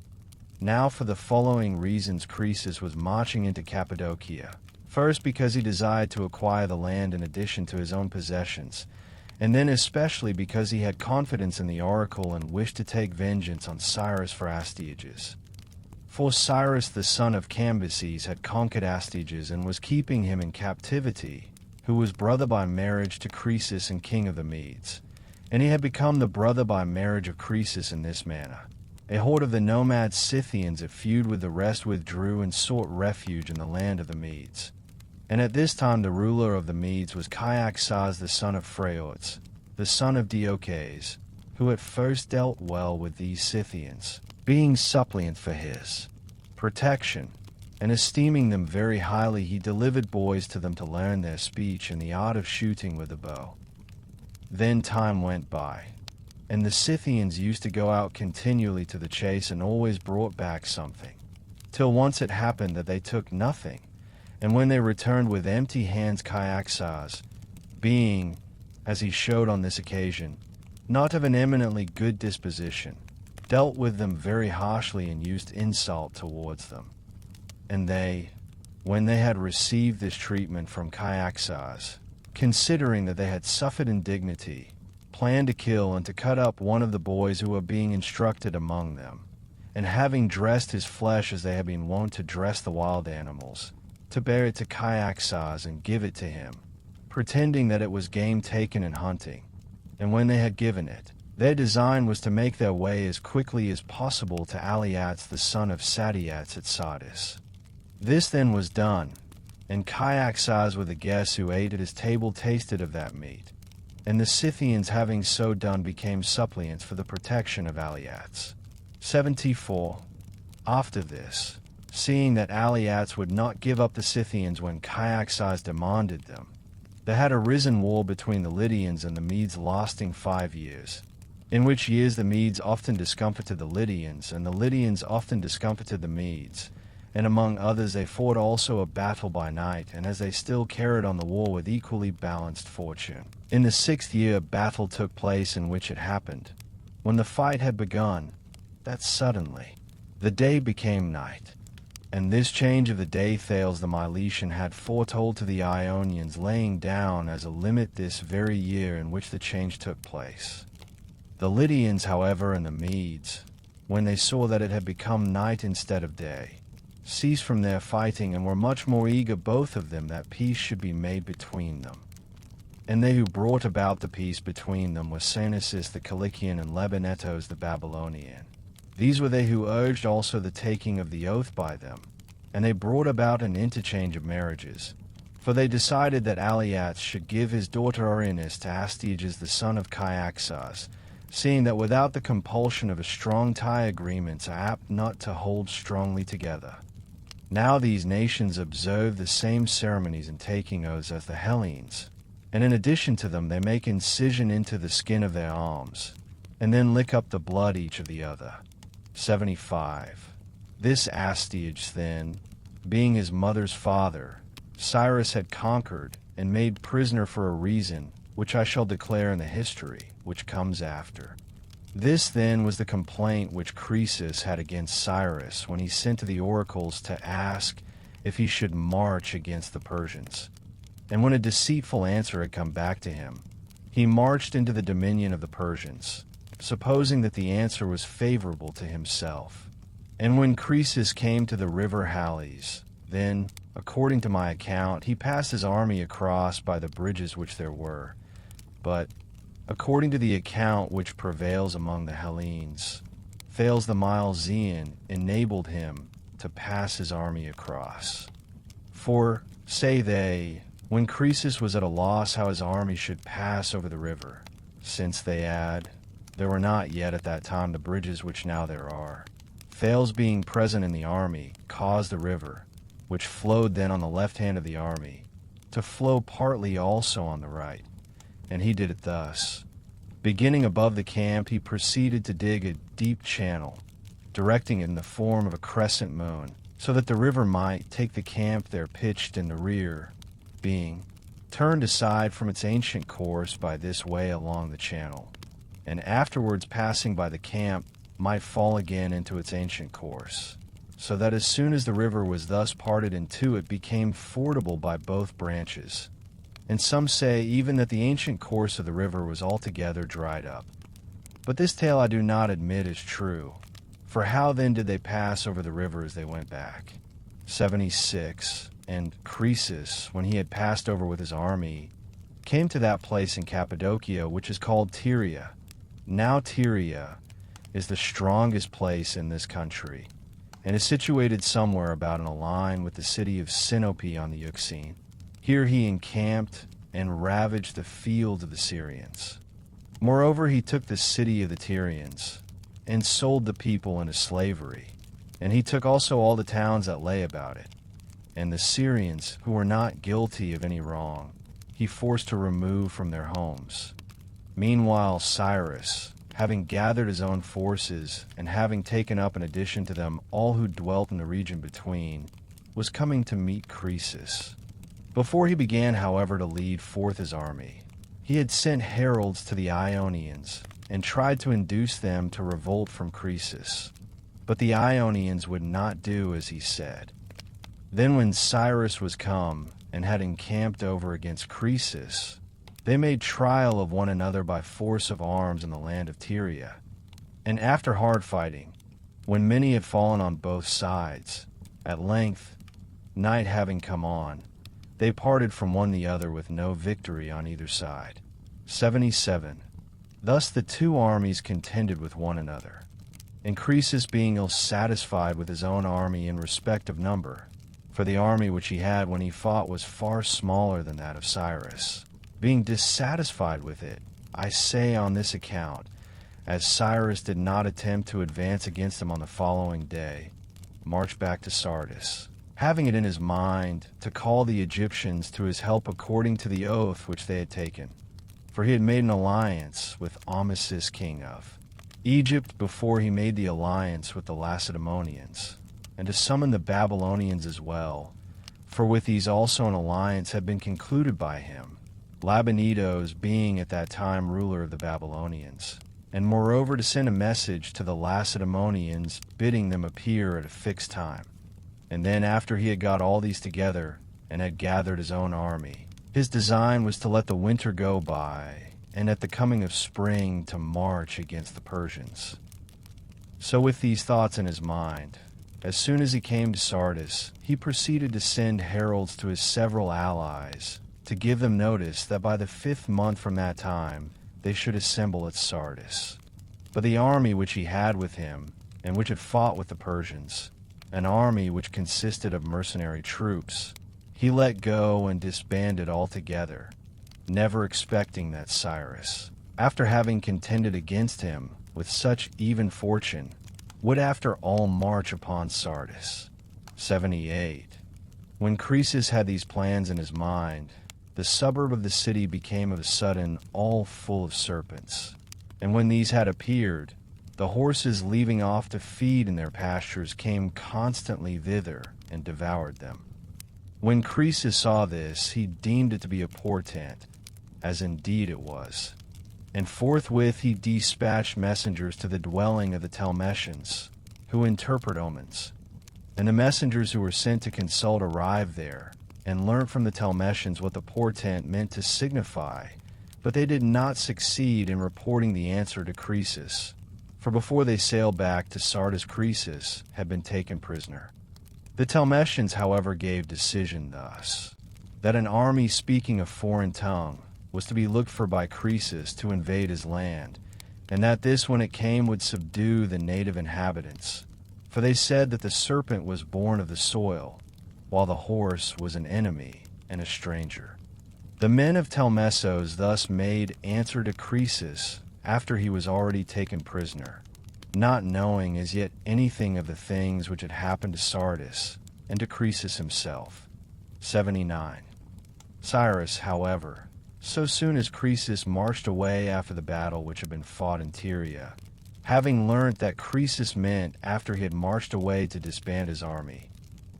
Now for the following reasons Croesus was marching into Cappadocia. First, because he desired to acquire the land in addition to his own possessions, and then especially because he had confidence in the oracle and wished to take vengeance on Cyrus for Astyages. For Cyrus the son of Cambyses had conquered Astyages and was keeping him in captivity, who was brother by marriage to Croesus and king of the Medes, and he had become the brother by marriage of Croesus in this manner. A horde of the nomad Scythians at feud with the rest withdrew and sought refuge in the land of the Medes. And at this time the ruler of the Medes was Cyaxares the son of Phraortes, the son of Diocles, who at first dealt well with these Scythians, being suppliant for his protection, and esteeming them very highly, he delivered boys to them to learn their speech and the art of shooting with the bow. Then time went by, and the Scythians used to go out continually to the chase and always brought back something, till once it happened that they took nothing, and when they returned with empty hands, Cyaxares, being, as he showed on this occasion, not of an eminently good disposition, dealt with them very harshly and used insult towards them. And they, when they had received this treatment from Cyaxares, considering that they had suffered indignity, planned to kill and to cut up one of the boys who were being instructed among them, and having dressed his flesh as they had been wont to dress the wild animals, to bear it to Cyaxares and give it to him, pretending that it was game taken in hunting. And when they had given it, their design was to make their way as quickly as possible to Aliats the son of Sadeates at Sardis. This then was done, and Cyaxares with the guests who ate at his table tasted of that meat, and the Scythians having so done became suppliants for the protection of Aliats. 74. After this, seeing that Aliats would not give up the Scythians when Cyaxares demanded them, there had arisen war between the Lydians and the Medes lasting 5 years, in which years the Medes often discomfited the Lydians, and the Lydians often discomfited the Medes, and among others they fought also a battle by night, and as they still carried on the war with equally balanced fortune. In the 6th year a battle took place in which it happened, when the fight had begun, that suddenly the day became night, and this change of the day Thales the Milesian had foretold to the Ionians, laying down as a limit this very year in which the change took place. The Lydians, however, and the Medes, when they saw that it had become night instead of day, ceased from their fighting and were much more eager both of them that peace should be made between them. And they who brought about the peace between them were Sanasis the Cilician and Lebenetos the Babylonian. These were they who urged also the taking of the oath by them, and they brought about an interchange of marriages. For they decided that Aliats should give his daughter Orenis to Astyages the son of Cyaxares, seeing that without the compulsion of a strong tie agreements are apt not to hold strongly together. Now these nations observe the same ceremonies in taking oaths as the Hellenes, and in addition to them they make incision into the skin of their arms, and then lick up the blood each of the other. 75. This Astyages then, being his mother's father, Cyrus had conquered and made prisoner for a reason, which I shall declare in the history which comes after. This then was the complaint which Croesus had against Cyrus when he sent to the oracles to ask if he should march against the Persians. And when a deceitful answer had come back to him, he marched into the dominion of the Persians, supposing that the answer was favorable to himself. And when Croesus came to the river Halys, then, according to my account, he passed his army across by the bridges which there were. But, according to the account which prevails among the Hellenes, Thales the Milesian enabled him to pass his army across. For, say they, when Croesus was at a loss how his army should pass over the river, since they add, there were not yet at that time the bridges which now there are, Thales being present in the army caused the river, which flowed then on the left hand of the army, to flow partly also on the right. And he did it thus. Beginning above the camp, he proceeded to dig a deep channel, directing it in the form of a crescent moon, so that the river might take the camp there pitched in the rear, being turned aside from its ancient course by this way along the channel, and afterwards passing by the camp might fall again into its ancient course, so that as soon as the river was thus parted in two, it became fordable by both branches. And some say even that the ancient course of the river was altogether dried up. But this tale I do not admit is true, for how then did they pass over the river as they went back? 76. And Croesus, when he had passed over with his army, came to that place in Cappadocia which is called Tyria. Now Tyria is the strongest place in this country, and is situated somewhere about in a line with the city of Sinope on the Euxine. Here he encamped and ravaged the fields of the Syrians. Moreover, he took the city of the Tyrians, and sold the people into slavery, and he took also all the towns that lay about it. And the Syrians, who were not guilty of any wrong, he forced to remove from their homes. Meanwhile Cyrus, having gathered his own forces, and having taken up in addition to them all who dwelt in the region between, was coming to meet Croesus. Before he began, however, to lead forth his army, he had sent heralds to the Ionians, and tried to induce them to revolt from Croesus. But the Ionians would not do as he said. Then when Cyrus was come, and had encamped over against Croesus, they made trial of one another by force of arms in the land of Tyria. And after hard fighting, when many had fallen on both sides, at length, night having come on, they parted from one the other with no victory on either side. 77. Thus the two armies contended with one another, and Croesus being ill satisfied with his own army in respect of number, for the army which he had when he fought was far smaller than that of Cyrus, being dissatisfied with it, I say on this account, as Cyrus did not attempt to advance against him on the following day, marched back to Sardis, having it in his mind to call the Egyptians to his help according to the oath which they had taken. For he had made an alliance with Amasis king of Egypt before he made the alliance with the Lacedaemonians, and to summon the Babylonians as well, for with these also an alliance had been concluded by him, Labynetos being at that time ruler of the Babylonians, and moreover to send a message to the Lacedaemonians bidding them appear at a fixed time. And then after he had got all these together, and had gathered his own army, his design was to let the winter go by, and at the coming of spring to march against the Persians. So with these thoughts in his mind, as soon as he came to Sardis, he proceeded to send heralds to his several allies, to give them notice that by the 5th month from that time they should assemble at Sardis. But the army which he had with him, and which had fought with the Persians, an army which consisted of mercenary troops, he let go and disbanded altogether, never expecting that Cyrus, after having contended against him with such even fortune, would after all march upon Sardis. 78. When Croesus had these plans in his mind, the suburb of the city became of a sudden all full of serpents. And when these had appeared, the horses leaving off to feed in their pastures came constantly thither and devoured them. When Croesus saw this, he deemed it to be a portent, as indeed it was. And forthwith he dispatched messengers to the dwelling of the Telmessians, who interpret omens. And the messengers who were sent to consult arrived there, and learned from the Telmessians what the portent meant to signify, but they did not succeed in reporting the answer to Croesus, for before they sailed back to Sardis Croesus had been taken prisoner. The Telmessians, however, gave decision thus, that an army speaking a foreign tongue was to be looked for by Croesus to invade his land, and that this, when it came, would subdue the native inhabitants. For they said that the serpent was born of the soil, while the horse was an enemy and a stranger. The men of Telmessos thus made answer to Croesus after he was already taken prisoner, not knowing as yet anything of the things which had happened to Sardis and to Croesus himself. 79. Cyrus, however, so soon as Croesus marched away after the battle which had been fought in Tyria, having learnt that Croesus meant after he had marched away to disband his army,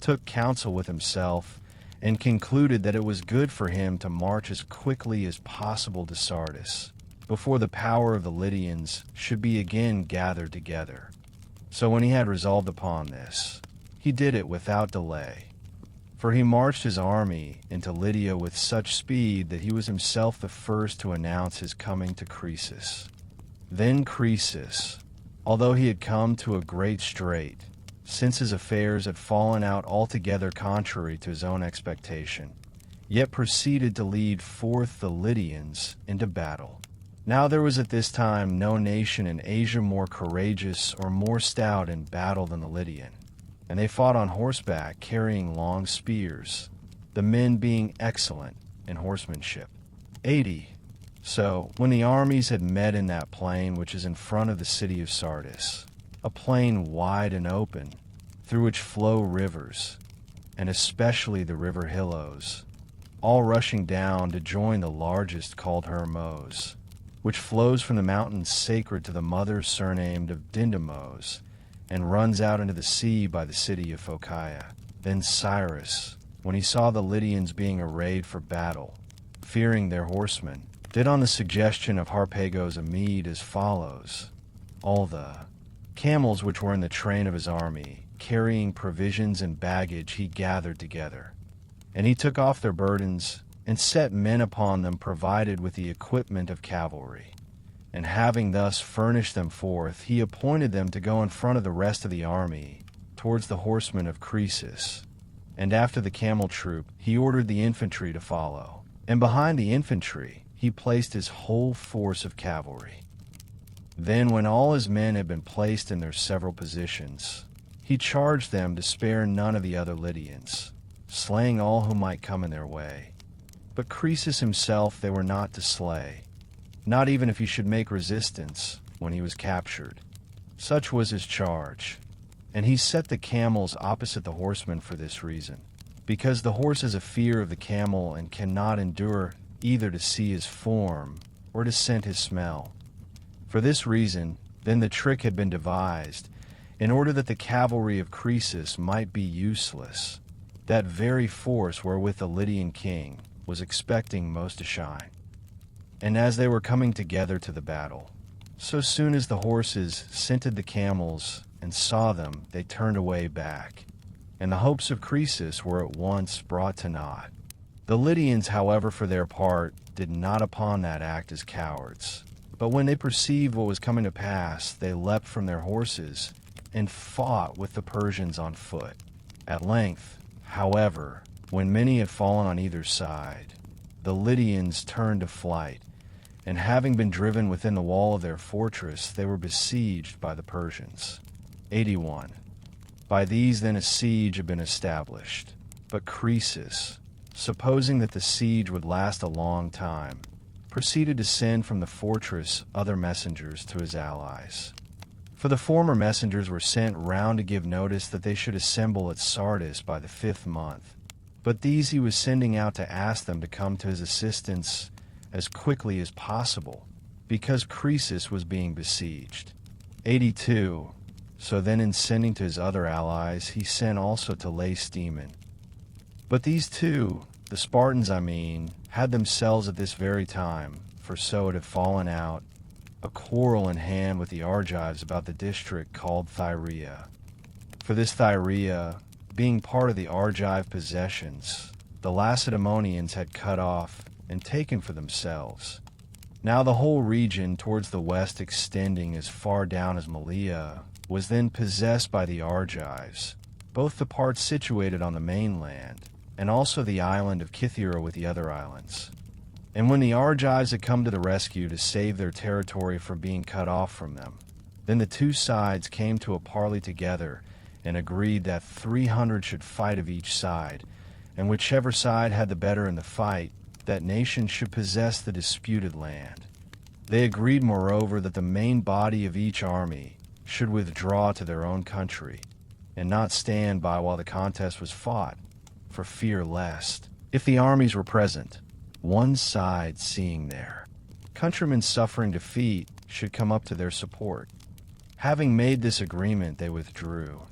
took counsel with himself and concluded that it was good for him to march as quickly as possible to Sardis, before the power of the Lydians should be again gathered together. So when he had resolved upon this, he did it without delay. For he marched his army into Lydia with such speed that he was himself the first to announce his coming to Croesus. Then Croesus, although he had come to a great strait, since his affairs had fallen out altogether contrary to his own expectation, yet proceeded to lead forth the Lydians into battle. Now there was at this time no nation in Asia more courageous or more stout in battle than the Lydian, and they fought on horseback carrying long spears, the men being excellent in horsemanship. 80. So, when the armies had met in that plain which is in front of the city of Sardis, a plain wide and open, through which flow rivers, and especially the river Hillos, all rushing down to join the largest called Hermos, which flows from the mountains sacred to the mother surnamed of Dindymos, and runs out into the sea by the city of Phocaea. Then Cyrus, when he saw the Lydians being arrayed for battle, fearing their horsemen, did on the suggestion of Harpagos a Mede as follows. All the camels which were in the train of his army, carrying provisions and baggage, he gathered together. And he took off their burdens, and set men upon them provided with the equipment of cavalry. And having thus furnished them forth, he appointed them to go in front of the rest of the army, towards the horsemen of Croesus. And after the camel troop, he ordered the infantry to follow. And behind the infantry, he placed his whole force of cavalry. Then, when all his men had been placed in their several positions, he charged them to spare none of the other Lydians, slaying all who might come in their way. But Croesus himself they were not to slay, not even if he should make resistance when he was captured. Such was his charge. And he set the camels opposite the horsemen for this reason, because the horse has a fear of the camel and cannot endure either to see his form or to scent his smell. For this reason, then the trick had been devised, in order that the cavalry of Croesus might be useless, that very force wherewith the Lydian king was expecting most to shine. And as they were coming together to the battle, so soon as the horses scented the camels and saw them, they turned away back, and the hopes of Croesus were at once brought to naught. The Lydians, however, for their part, did not upon that act as cowards, but when they perceived what was coming to pass, they leapt from their horses and fought with the Persians on foot. At length, however, when many had fallen on either side, the Lydians turned to flight, and having been driven within the wall of their fortress, they were besieged by the Persians. 81. By these then a siege had been established, but Croesus, supposing that the siege would last a long time, proceeded to send from the fortress other messengers to his allies. For the former messengers were sent round to give notice that they should assemble at Sardis by the 5th month, but these he was sending out to ask them to come to his assistance as quickly as possible, because Croesus was being besieged. 82. So then in sending to his other allies, he sent also to Lacedaemon. But these two, the Spartans I mean, had themselves at this very time, for so it had fallen out, a quarrel in hand with the Argives about the district called Thyrea. For this Thyrea, being part of the Argive possessions, the Lacedaemonians had cut off and taken for themselves. Now the whole region towards the west extending as far down as Malea was then possessed by the Argives, both the parts situated on the mainland, and also the island of Cythera with the other islands. And when the Argives had come to the rescue to save their territory from being cut off from them, then the two sides came to a parley together, and agreed that 300 should fight of each side, and whichever side had the better in the fight, that nation should possess the disputed land. They agreed, moreover, that the main body of each army should withdraw to their own country, and not stand by while the contest was fought, for fear lest, if the armies were present, one side seeing their countrymen suffering defeat should come up to their support. Having made this agreement, they withdrew,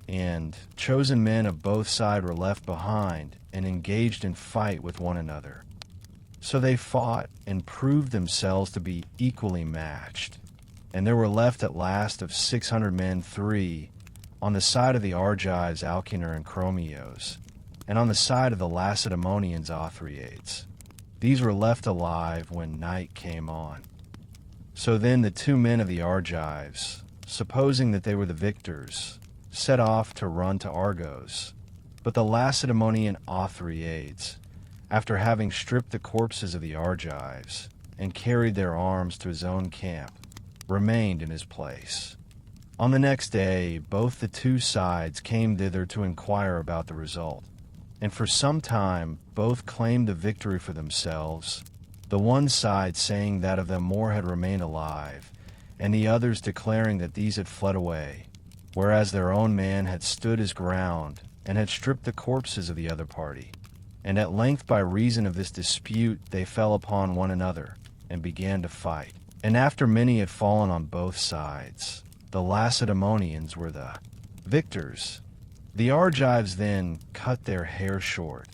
and chosen men of both sides were left behind and engaged in fight with one another. So they fought and proved themselves to be equally matched, and there were left at last of 600 men 3 on the side of the Argives, Alcinor and Chromios, and on the side of the Lacedaemonians, Othryades. These were left alive when night came on. So then the 2 men of the Argives, supposing that they were the victors, set off to run to Argos. But the Lacedaemonian Othryades, after having stripped the corpses of the Argives and carried their arms to his own camp, remained in his place. On the next day, both the 2 sides came thither to inquire about the result, and for some time both claimed the victory for themselves, the one side saying that of them more had remained alive, and the others declaring that these had fled away, whereas their own man had stood his ground and had stripped the corpses of the other party. And at length, by reason of this dispute, they fell upon one another and began to fight. And after many had fallen on both sides, the Lacedaemonians were the victors. The Argives then cut their hair short,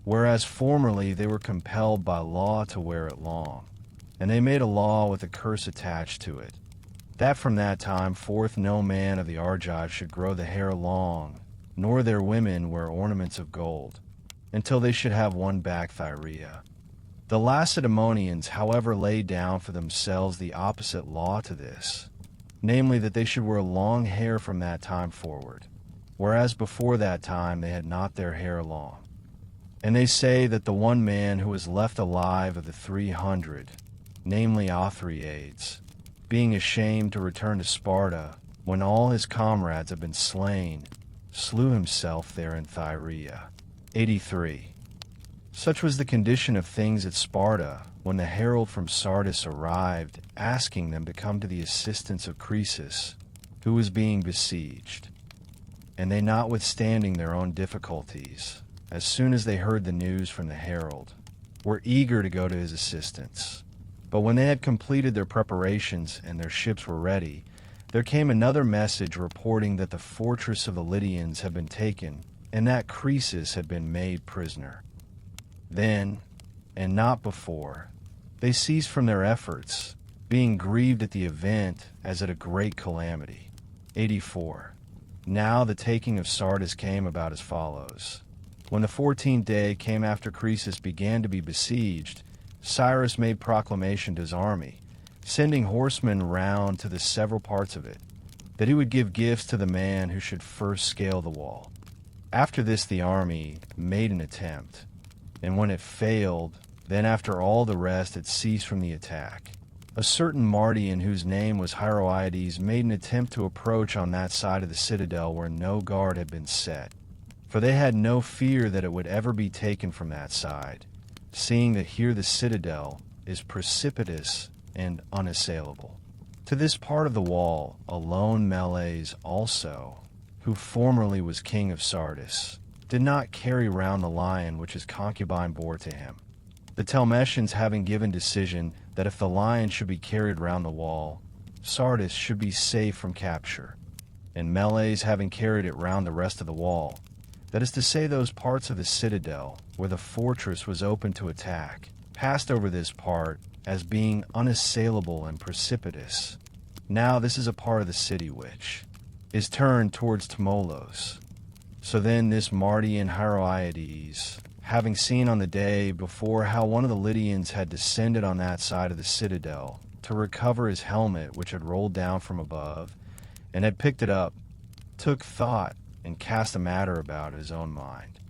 whereas formerly they were compelled by law to wear it long, and they made a law with a curse attached to it, that from that time forth no man of the Argives should grow the hair long, nor their women wear ornaments of gold, until they should have won back Thyrea. The Lacedaemonians, however, laid down for themselves the opposite law to this, namely that they should wear long hair from that time forward, whereas before that time they had not their hair long. And they say that the one man who was left alive of the 300, namely Othryades, being ashamed to return to Sparta when all his comrades had been slain, slew himself there in Thyrea. 83. Such was the condition of things at Sparta when the herald from Sardis arrived, asking them to come to the assistance of Croesus, who was being besieged. And they, notwithstanding their own difficulties, as soon as they heard the news from the herald, were eager to go to his assistance. But when they had completed their preparations and their ships were ready, there came another message reporting that the fortress of the Lydians had been taken, and that Croesus had been made prisoner. Then, and not before, they ceased from their efforts, being grieved at the event as at a great calamity. 84. Now the taking of Sardis came about as follows. When the 14th day came after Croesus began to be besieged, Cyrus made proclamation to his army, sending horsemen round to the several parts of it, that he would give gifts to the man who should first scale the wall. After this the army made an attempt, and when it failed, then after all the rest had ceased from the attack, a certain Mardian whose name was Herodotus made an attempt to approach on that side of the citadel where no guard had been set, for they had no fear that it would ever be taken from that side, seeing that here the citadel is precipitous and unassailable. To this part of the wall alone Meles also, who formerly was king of Sardis, did not carry round the lion which his concubine bore to him, the Telmetians having given decision that if the lion should be carried round the wall, Sardis should be safe from capture, and Meles having carried it round the rest of the wall, that is to say those parts of the citadel where the fortress was open to attack, passed over this part as being unassailable and precipitous. Now this is a part of the city which is turned towards Tmolos. So then this Mardian Herodotus, having seen on the day before how one of the Lydians had descended on that side of the citadel to recover his helmet which had rolled down from above, and had picked it up, took thought and cast a matter about his own mind.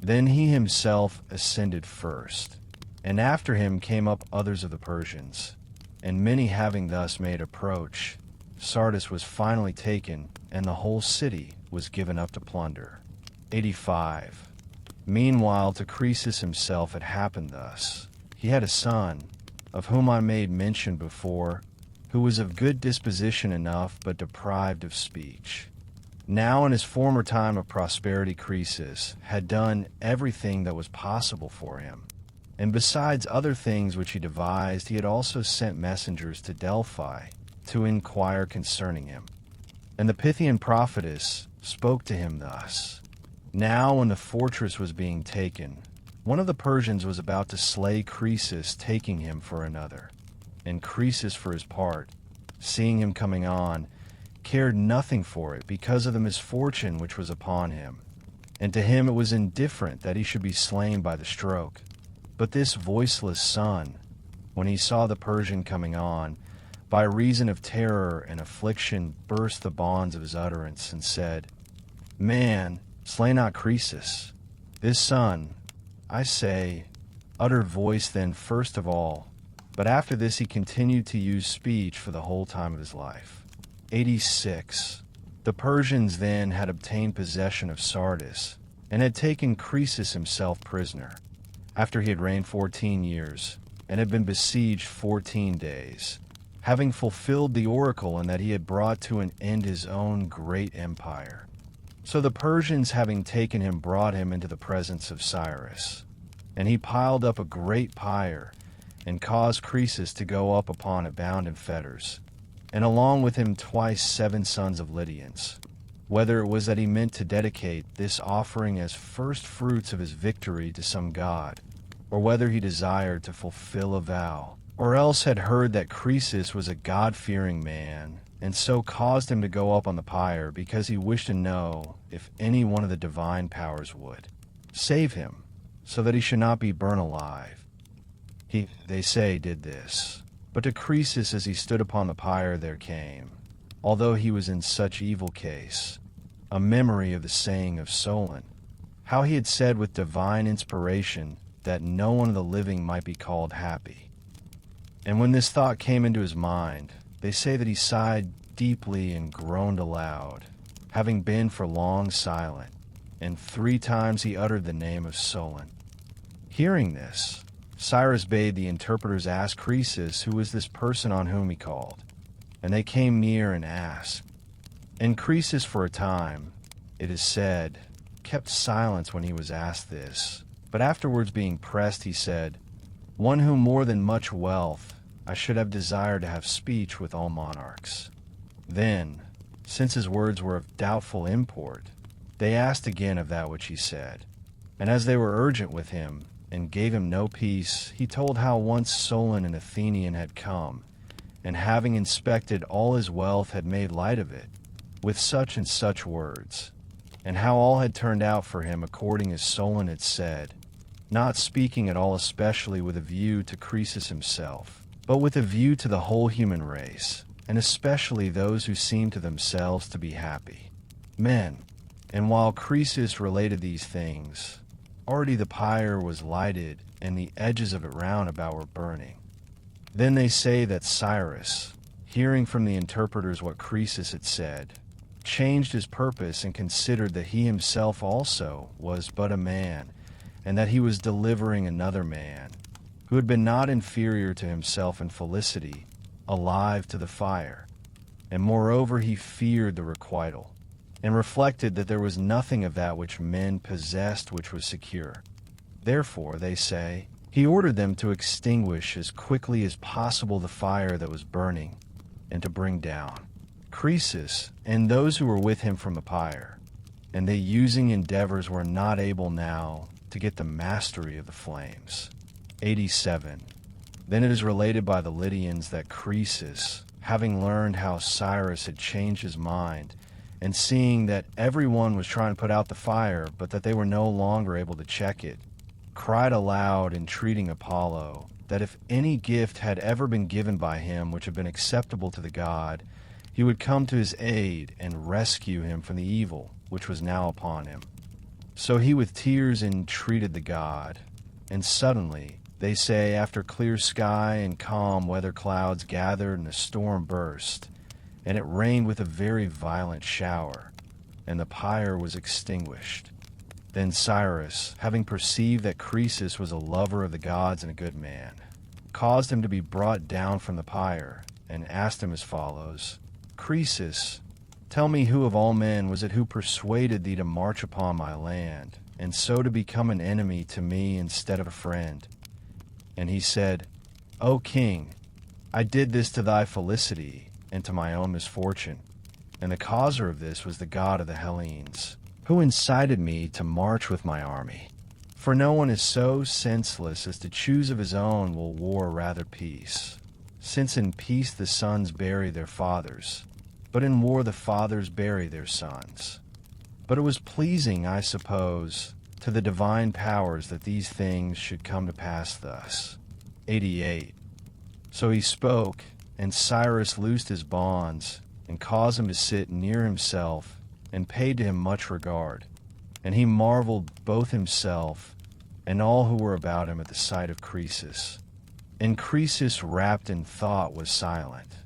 Then he himself ascended first, and after him came up others of the Persians, and many having thus made approach, Sardis was finally taken, and the whole city was given up to plunder. 85. Meanwhile, to Croesus himself it happened thus. He had a son, of whom I made mention before, who was of good disposition enough, but deprived of speech. Now in his former time of prosperity Croesus had done everything that was possible for him. And besides other things which he devised, he had also sent messengers to Delphi to inquire concerning him. And the Pythian prophetess spoke to him thus. Now when the fortress was being taken, one of the Persians was about to slay Croesus, taking him for another. And Croesus, for his part, seeing him coming on, cared nothing for it because of the misfortune which was upon him. And to him it was indifferent that he should be slain by the stroke. But this voiceless son, when he saw the Persian coming on, by reason of terror and affliction burst the bonds of his utterance, and said, Man, slay not Croesus. This son, I say, uttered voice then first of all, but after this he continued to use speech for the whole time of his life. 86. The Persians then had obtained possession of Sardis, and had taken Croesus himself prisoner, after he had reigned 14 years, and had been besieged 14 days, having fulfilled the oracle in that he had brought to an end his own great empire. So the Persians, having taken him, brought him into the presence of Cyrus. And he piled up a great pyre, and caused Croesus to go up upon it bound in fetters, and along with him twice 7 sons of Lydians. Whether it was that he meant to dedicate this offering as first fruits of his victory to some god, or whether he desired to fulfill a vow, or else had heard that Croesus was a God-fearing man, and so caused him to go up on the pyre, because he wished to know if any one of the divine powers would save him, so that he should not be burnt alive. He, they say, did this. But to Croesus as he stood upon the pyre there came, although he was in such evil case, a memory of the saying of Solon, how he had said with divine inspiration that no one of the living might be called happy. And when this thought came into his mind, they say that he sighed deeply and groaned aloud, having been for long silent, and 3 times he uttered the name of Solon. Hearing this, Cyrus bade the interpreters ask Croesus who was this person on whom he called. And they came near and asked. And Croesus for a time, it is said, kept silence when he was asked this. But afterwards being pressed, he said, One who more than much wealth I should have desired to have speech with all monarchs. Then, since his words were of doubtful import, they asked again of that which he said. And as they were urgent with him, and gave him no peace, he told how once Solon an Athenian had come, and having inspected all his wealth had made light of it, with such and such words, and how all had turned out for him according as Solon had said, not speaking at all especially with a view to Croesus himself, but with a view to the whole human race, and especially those who seemed to themselves to be happy men. And while Croesus related these things, already the pyre was lighted, and the edges of it round about were burning. Then they say that Cyrus, hearing from the interpreters what Croesus had said, changed his purpose and considered that he himself also was but a man, and that he was delivering another man, who had been not inferior to himself in felicity, alive to the fire. And moreover he feared the requital, and reflected that there was nothing of that which men possessed which was secure. Therefore, they say, he ordered them to extinguish as quickly as possible the fire that was burning, and to bring down Croesus and those who were with him from the pyre. And they, using endeavors, were not able now to get the mastery of the flames. 87. Then it is related by the Lydians that Croesus, having learned how Cyrus had changed his mind, and seeing that everyone was trying to put out the fire, but that they were no longer able to check it, cried aloud, entreating Apollo, that if any gift had ever been given by him which had been acceptable to the god, he would come to his aid and rescue him from the evil which was now upon him. So he with tears entreated the god, and suddenly, they say, after clear sky and calm weather clouds gathered and a storm burst, and it rained with a very violent shower. and the pyre was extinguished. Then Cyrus, having perceived that Croesus was a lover of the gods and a good man, caused him to be brought down from the pyre, and asked him as follows: Croesus, tell me who of all men was it who persuaded thee to march upon my land, and so to become an enemy to me instead of a friend? And he said, O king, I did this to thy felicity and to my own misfortune, and the causer of this was the god of the Hellenes, who incited me to march with my army. For no one is so senseless as to choose of his own will war rather peace, since in peace the sons bury their fathers, but in war the fathers bury their sons. But it was pleasing, I suppose, to the divine powers that these things should come to pass thus. 88. So he spoke, and Cyrus loosed his bonds, and caused him to sit near himself, and paid to him much regard. And he marveled both himself and all who were about him at the sight of Croesus. And Croesus, wrapped in thought, was silent.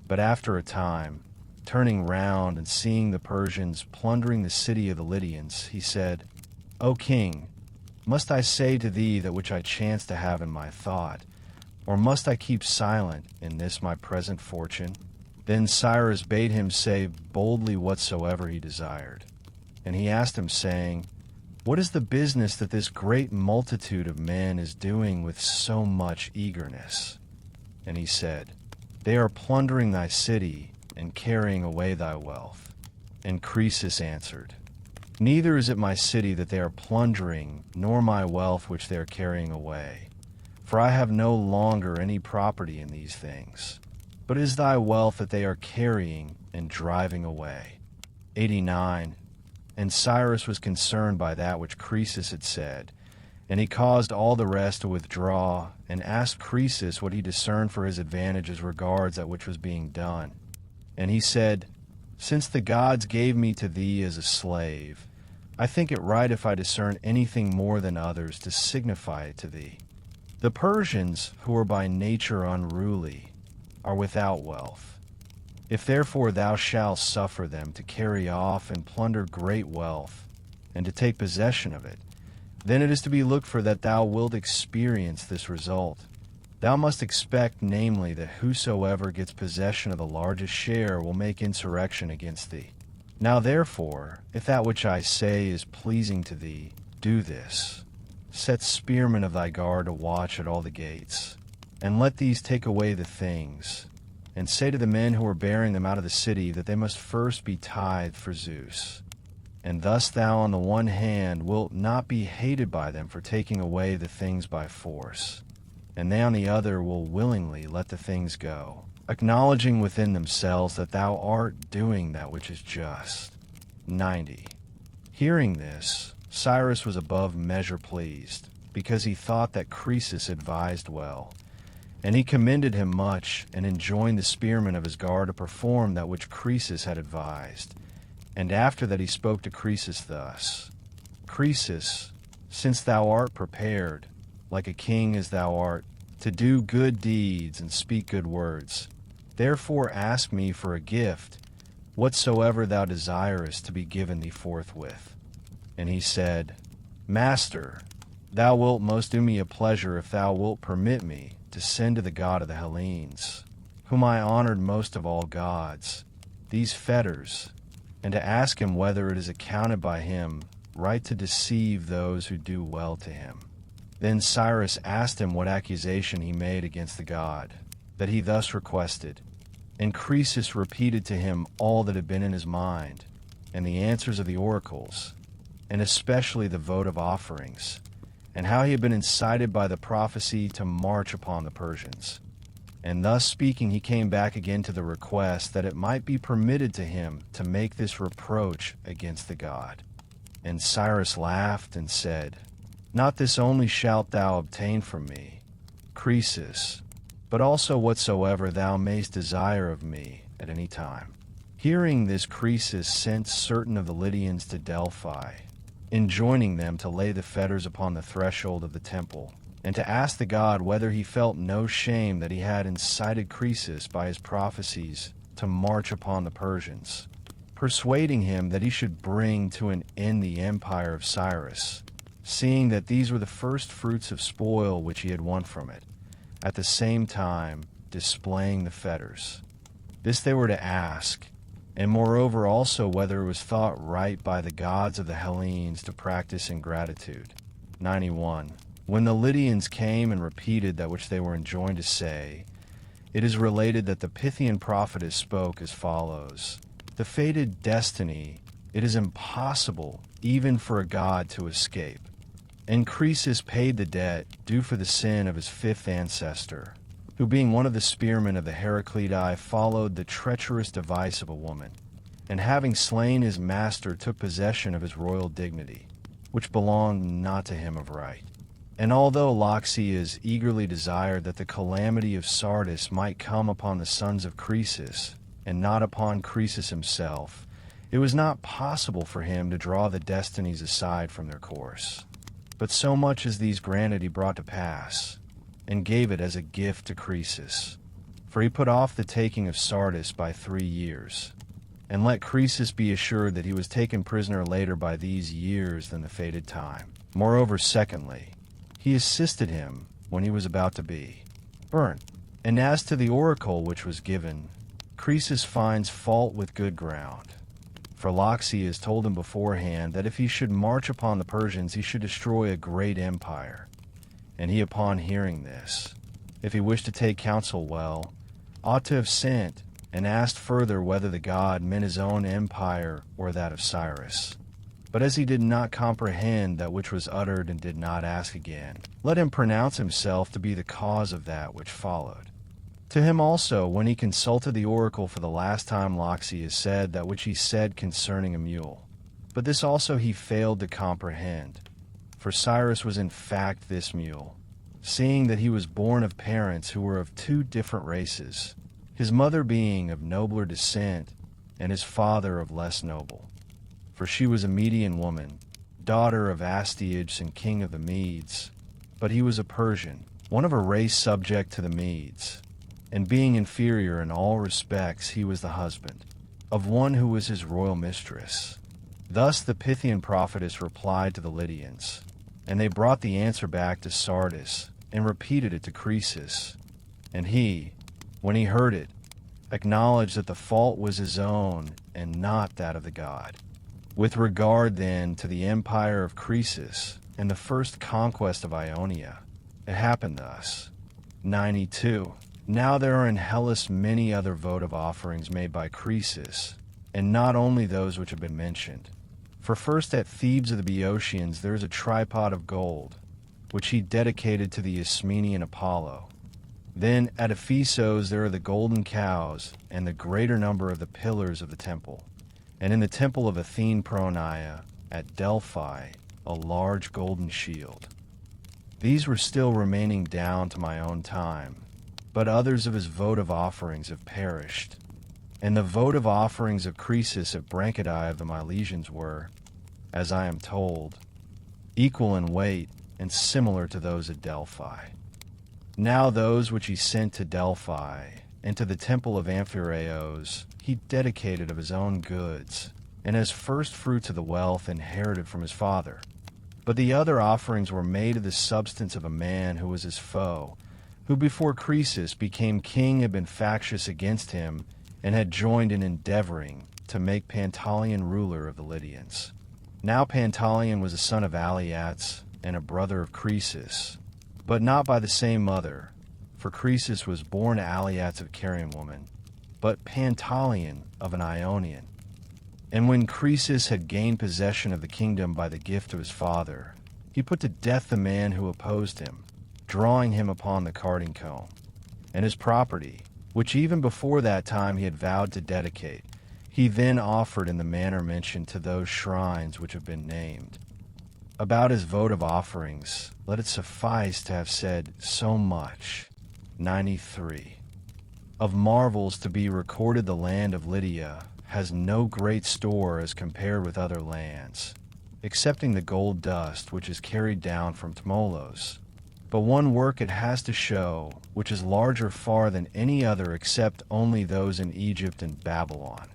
But after a time, turning round and seeing the Persians plundering the city of the Lydians, he said, O king, must I say to thee that which I chance to have in my thought, or must I keep silent in this my present fortune? Then Cyrus bade him say boldly whatsoever he desired. And he asked him, saying, What is the business that this great multitude of men is doing with so much eagerness? And he said, They are plundering thy city and carrying away thy wealth. And Croesus answered, Neither is it my city that they are plundering, nor my wealth which they are carrying away. For I have no longer any property in these things, but it is thy wealth that they are carrying and driving away. 89. And Cyrus was concerned by that which Croesus had said, and he caused all the rest to withdraw, and asked Croesus what he discerned for his advantage as regards that which was being done. And he said, Since the gods gave me to thee as a slave, I think it right if I discern anything more than others to signify it to thee. The Persians, who are by nature unruly, are without wealth. If therefore thou shalt suffer them to carry off and plunder great wealth, and to take possession of it, then it is to be looked for that thou wilt experience this result. Thou must expect, namely, that whosoever gets possession of the largest share will make insurrection against thee. Now therefore, if that which I say is pleasing to thee, do this. Set spearmen of thy guard to watch at all the gates, and let these take away the things, and say to the men who are bearing them out of the city that they must first be tithed for Zeus. And thus thou on the one hand wilt not be hated by them for taking away the things by force, and they on the other will willingly let the things go, acknowledging within themselves that thou art doing that which is just. 90. Hearing this, Cyrus was above measure pleased, because he thought that Croesus advised well. And he commended him much, and enjoined the spearmen of his guard to perform that which Croesus had advised. And after that he spoke to Croesus thus: Croesus, since thou art prepared, like a king as thou art, to do good deeds and speak good words, therefore ask me for a gift, whatsoever thou desirest to be given thee forthwith. And he said, Master, thou wilt most do me a pleasure if thou wilt permit me to send to the god of the Hellenes, whom I honored most of all gods, these fetters, and to ask him whether it is accounted by him right to deceive those who do well to him. Then Cyrus asked him what accusation he made against the god, that he thus requested. And Croesus repeated to him all that had been in his mind, and the answers of the oracles, and especially the votive offerings, and how he had been incited by the prophecy to march upon the Persians. And thus speaking, he came back again to the request that it might be permitted to him to make this reproach against the god. And Cyrus laughed and said, Not this only shalt thou obtain from me, Croesus, but also whatsoever thou mayst desire of me at any time. Hearing this, Croesus sent certain of the Lydians to Delphi, enjoining them to lay the fetters upon the threshold of the temple, and to ask the god whether he felt no shame that he had incited Croesus by his prophecies to march upon the Persians. persuading him that he should bring to an end the empire of Cyrus, seeing that these were the first fruits of spoil which he had won from it, at the same time displaying the fetters. This they were to ask, and moreover also whether it was thought right by the gods of the Hellenes to practice ingratitude. 91. When the Lydians came and repeated that which they were enjoined to say, it is related that the Pythian prophetess spoke as follows: the fated destiny, it is impossible even for a god to escape. And Croesus paid the debt due for the sin of his fifth ancestor, who being one of the spearmen of the Heraclidae followed the treacherous device of a woman, and having slain his master took possession of his royal dignity, which belonged not to him of right. And although Loxias eagerly desired that the calamity of Sardis might come upon the sons of Croesus, and not upon Croesus himself, it was not possible for him to draw the destinies aside from their course. But so much as these granted he brought to pass, and gave it as a gift to Croesus. For he put off the taking of Sardis by 3 years, and let Croesus be assured that he was taken prisoner later by these years than the fated time. Moreover, secondly, he assisted him when he was about to be burnt. And as to the oracle which was given, Croesus finds fault with good ground. For Loxias told him beforehand that if he should march upon the Persians, he should destroy a great empire. And he, upon hearing this, if he wished to take counsel well, ought to have sent and asked further whether the god meant his own empire or that of Cyrus. But as he did not comprehend that which was uttered and did not ask again, let him pronounce himself to be the cause of that which followed. To him also, when he consulted the oracle for the last time, Loxias said that which he said concerning a mule. But this also he failed to comprehend, for Cyrus was in fact this mule, seeing that he was born of parents who were of 2 different races, his mother being of nobler descent, and his father of less noble. For she was a Median woman, daughter of Astyages and king of the Medes, but he was a Persian, one of a race subject to the Medes, and being inferior in all respects, he was the husband of one who was his royal mistress. Thus the Pythian prophetess replied to the Lydians, and they brought the answer back to Sardis, and repeated it to Croesus. And he, when he heard it, acknowledged that the fault was his own, and not that of the god. With regard, then, to the empire of Croesus, and the first conquest of Ionia, it happened thus. 92. Now there are in Hellas many other votive offerings made by Croesus, and not only those which have been mentioned. For first at Thebes of the Boeotians there is a tripod of gold, which he dedicated to the Ismenian Apollo. Then at Ephesus there are the golden cows, and the greater number of the pillars of the temple. And in the temple of Athene Pronaia, at Delphi, a large golden shield. These were still remaining down to my own time, but others of his votive offerings have perished. And the votive offerings of Croesus at Branchidae of the Milesians were, as I am told, equal in weight and similar to those at Delphi. Now those which he sent to Delphi and to the temple of Amphiaraos he dedicated of his own goods, and as first fruits of the wealth inherited from his father. But the other offerings were made of the substance of a man who was his foe, who before Croesus became king had been factious against him, and had joined in endeavoring to make Pantaleon ruler of the Lydians. Now Pantaleon was a son of Aliats, and a brother of Croesus, but not by the same mother, for Croesus was born to Aliats of Carian woman, but Pantaleon of an Ionian. And when Croesus had gained possession of the kingdom by the gift of his father, he put to death the man who opposed him, drawing him upon the carding comb. And his property, which even before that time he had vowed to dedicate, he then offered in the manner mentioned to those shrines which have been named. About his votive offerings, let it suffice to have said so much. 93. Of marvels to be recorded, the land of Lydia has no great store as compared with other lands, excepting the gold dust which is carried down from Tmolos. But one work it has to show, which is larger far than any other except only those in Egypt and Babylon,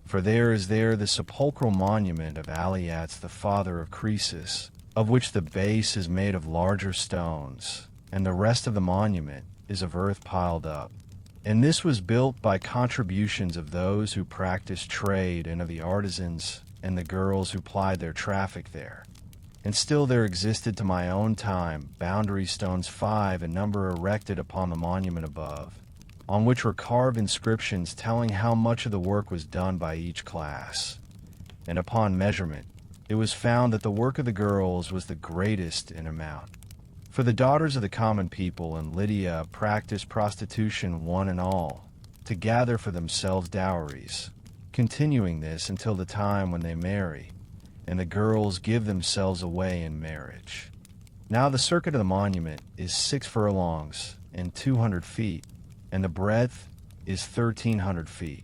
For there is there the sepulchral monument of Aliats the father of Croesus, of which the base is made of larger stones, and the rest of the monument is of earth piled up. And this was built by contributions of those who practiced trade and of the artisans and the girls who plied their traffic there. And still there existed to my own time boundary stones 5 in number erected upon the monument above, on which were carved inscriptions telling how much of the work was done by each class. And upon measurement, it was found that the work of the girls was the greatest in amount. For the daughters of the common people in Lydia practiced prostitution one and all, to gather for themselves dowries, continuing this until the time when they marry, and the girls give themselves away in marriage. Now the circuit of the monument is 6 furlongs and 200 feet, and the breadth is 1,300 feet.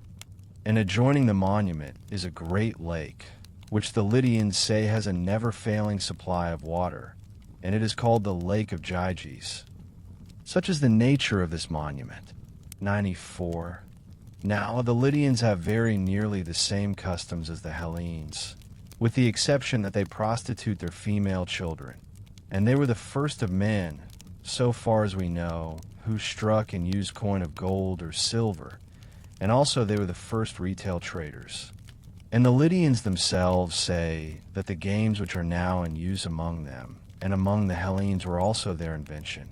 And adjoining the monument is a great lake, which the Lydians say has a never-failing supply of water, and it is called the Lake of Gyges. Such is the nature of this monument. 94. Now the Lydians have very nearly the same customs as the Hellenes, with the exception that they prostitute their female children, and they were the first of men, so far as we know, who struck and used coin of gold or silver, and also they were the first retail traders. And the Lydians themselves say that the games which are now in use among them and among the Hellenes were also their invention.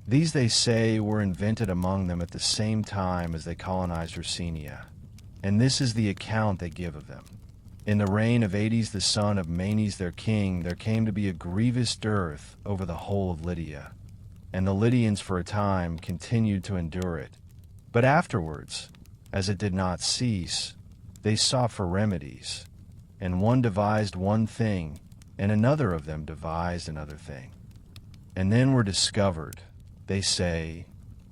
These, they say, were invented among them at the same time as they colonized Orsenia, and this is the account they give of them. In the reign of Aedes the son of Manes their king, there came to be a grievous dearth over the whole of Lydia, and the Lydians for a time continued to endure it. But afterwards, as it did not cease, they sought for remedies, and one devised one thing, and another of them devised another thing. And then were discovered, they say,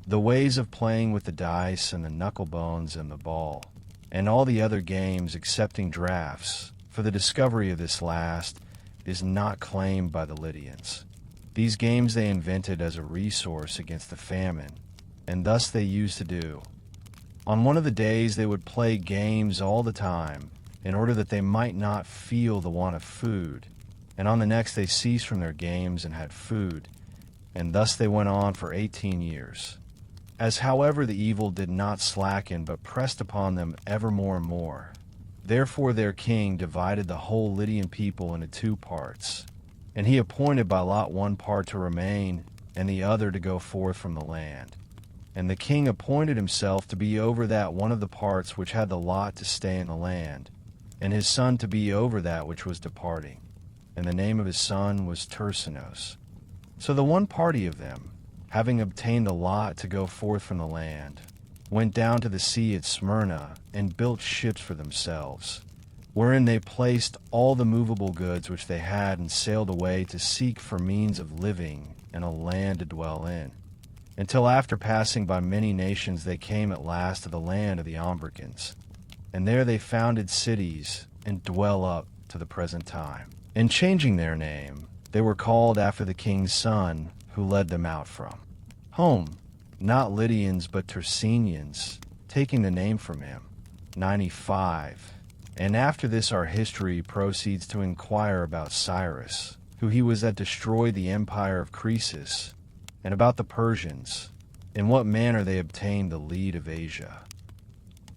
the ways of playing with the dice and the knuckle bones and the ball, and all the other games excepting draughts, for the discovery of this last is not claimed by the Lydians. These games they invented as a resource against the famine, and thus they used to do. On one of the days they would play games all the time, in order that they might not feel the want of food, and on the next they ceased from their games and had food, and thus they went on for 18 years. As however the evil did not slacken, but pressed upon them ever more and more. Therefore their king divided the whole Lydian people into 2 parts, and he appointed by lot one part to remain, and the other to go forth from the land. And the king appointed himself to be over that one of the parts which had the lot to stay in the land, and his son to be over that which was departing. And the name of his son was Tursinos. So the one party of them, having obtained the lot to go forth from the land, went down to the sea at Smyrna, and built ships for themselves, wherein they placed all the movable goods which they had, and sailed away to seek for means of living and a land to dwell in, until after passing by many nations they came at last to the land of the Ambracans, and there they founded cities and dwell up to the present time. And changing their name, they were called after the king's son who led them out from home, not Lydians but Tersenians, taking the name from him. 95. And after this our history proceeds to inquire about Cyrus, who he was that destroyed the empire of Croesus, and about the Persians, in what manner they obtained the lead of Asia.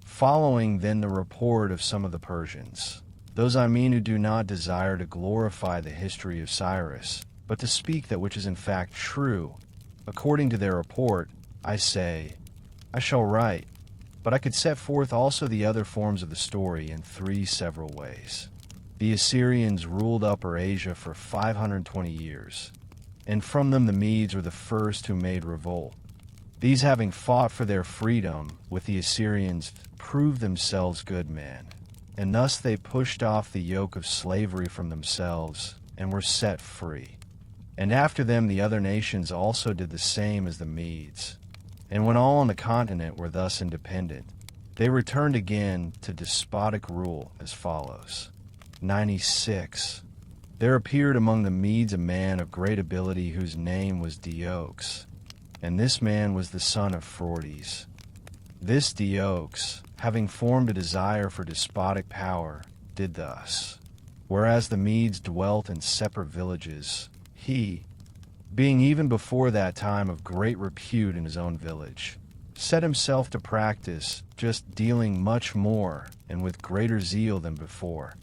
Following then the report of some of the Persians, those I mean who do not desire to glorify the history of Cyrus, but to speak that which is in fact true, according to their report, I say, I shall write, but I could set forth also the other forms of the story in 3 several ways. The Assyrians ruled Upper Asia for 520 years, and from them the Medes were the first who made revolt. These, having fought for their freedom with the Assyrians, proved themselves good men, and thus they pushed off the yoke of slavery from themselves and were set free. And after them the other nations also did the same as the Medes. And when all on the continent were thus independent, they returned again to despotic rule as follows. 96. There appeared among the Medes a man of great ability whose name was Diox, and this man was the son of Phordes. This Deiox, having formed a desire for despotic power, did thus. Whereas the Medes dwelt in separate villages, he, being even before that time of great repute in his own village, set himself to practice just dealing much more and with greater zeal than before.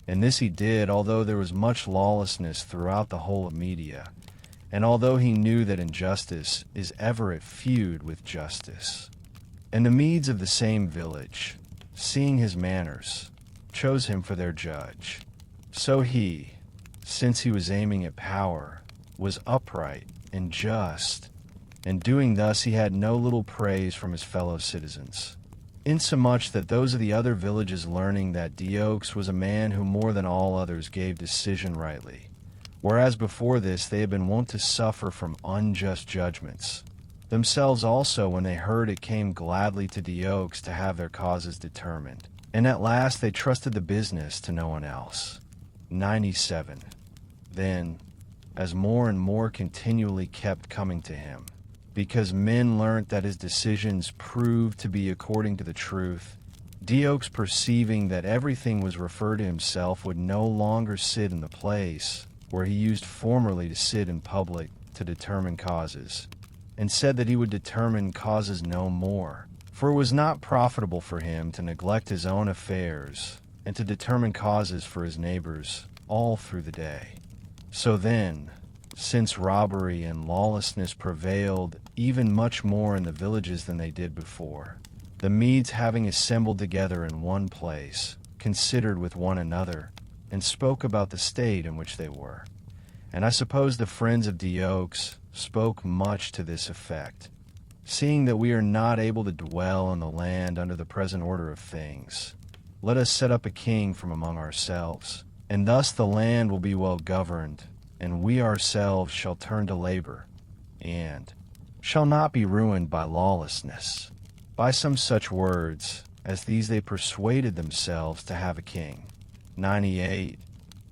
And this he did, although there was much lawlessness throughout the whole of Media, and although he knew that injustice is ever at feud with justice. And the Medes of the same village, seeing his manners, chose him for their judge. So he, since he was aiming at power, was upright and just, and doing thus he had no little praise from his fellow citizens, insomuch that those of the other villages, learning that Deiox was a man who more than all others gave decision rightly, whereas before this they had been wont to suffer from unjust judgments, themselves also, when they heard it, came gladly to Deiox to have their causes determined, and at last they trusted the business to no one else. 97. Then, as more and more continually kept coming to him, because men learnt that his decisions proved to be according to the truth, Deiox, perceiving that everything was referred to himself, would no longer sit in the place where he used formerly to sit in public to determine causes, and said that he would determine causes no more, for it was not profitable for him to neglect his own affairs and to determine causes for his neighbors all through the day. So then, since robbery and lawlessness prevailed even much more in the villages than they did before, the Medes, having assembled together in one place, considered with one another, and spoke about the state in which they were. And I suppose the friends of Deiox spoke much to this effect. Seeing that we are not able to dwell in the land under the present order of things, let us set up a king from among ourselves, and thus the land will be well governed, and we ourselves shall turn to labor, and shall not be ruined by lawlessness. By some such words as these they persuaded themselves to have a king. 98.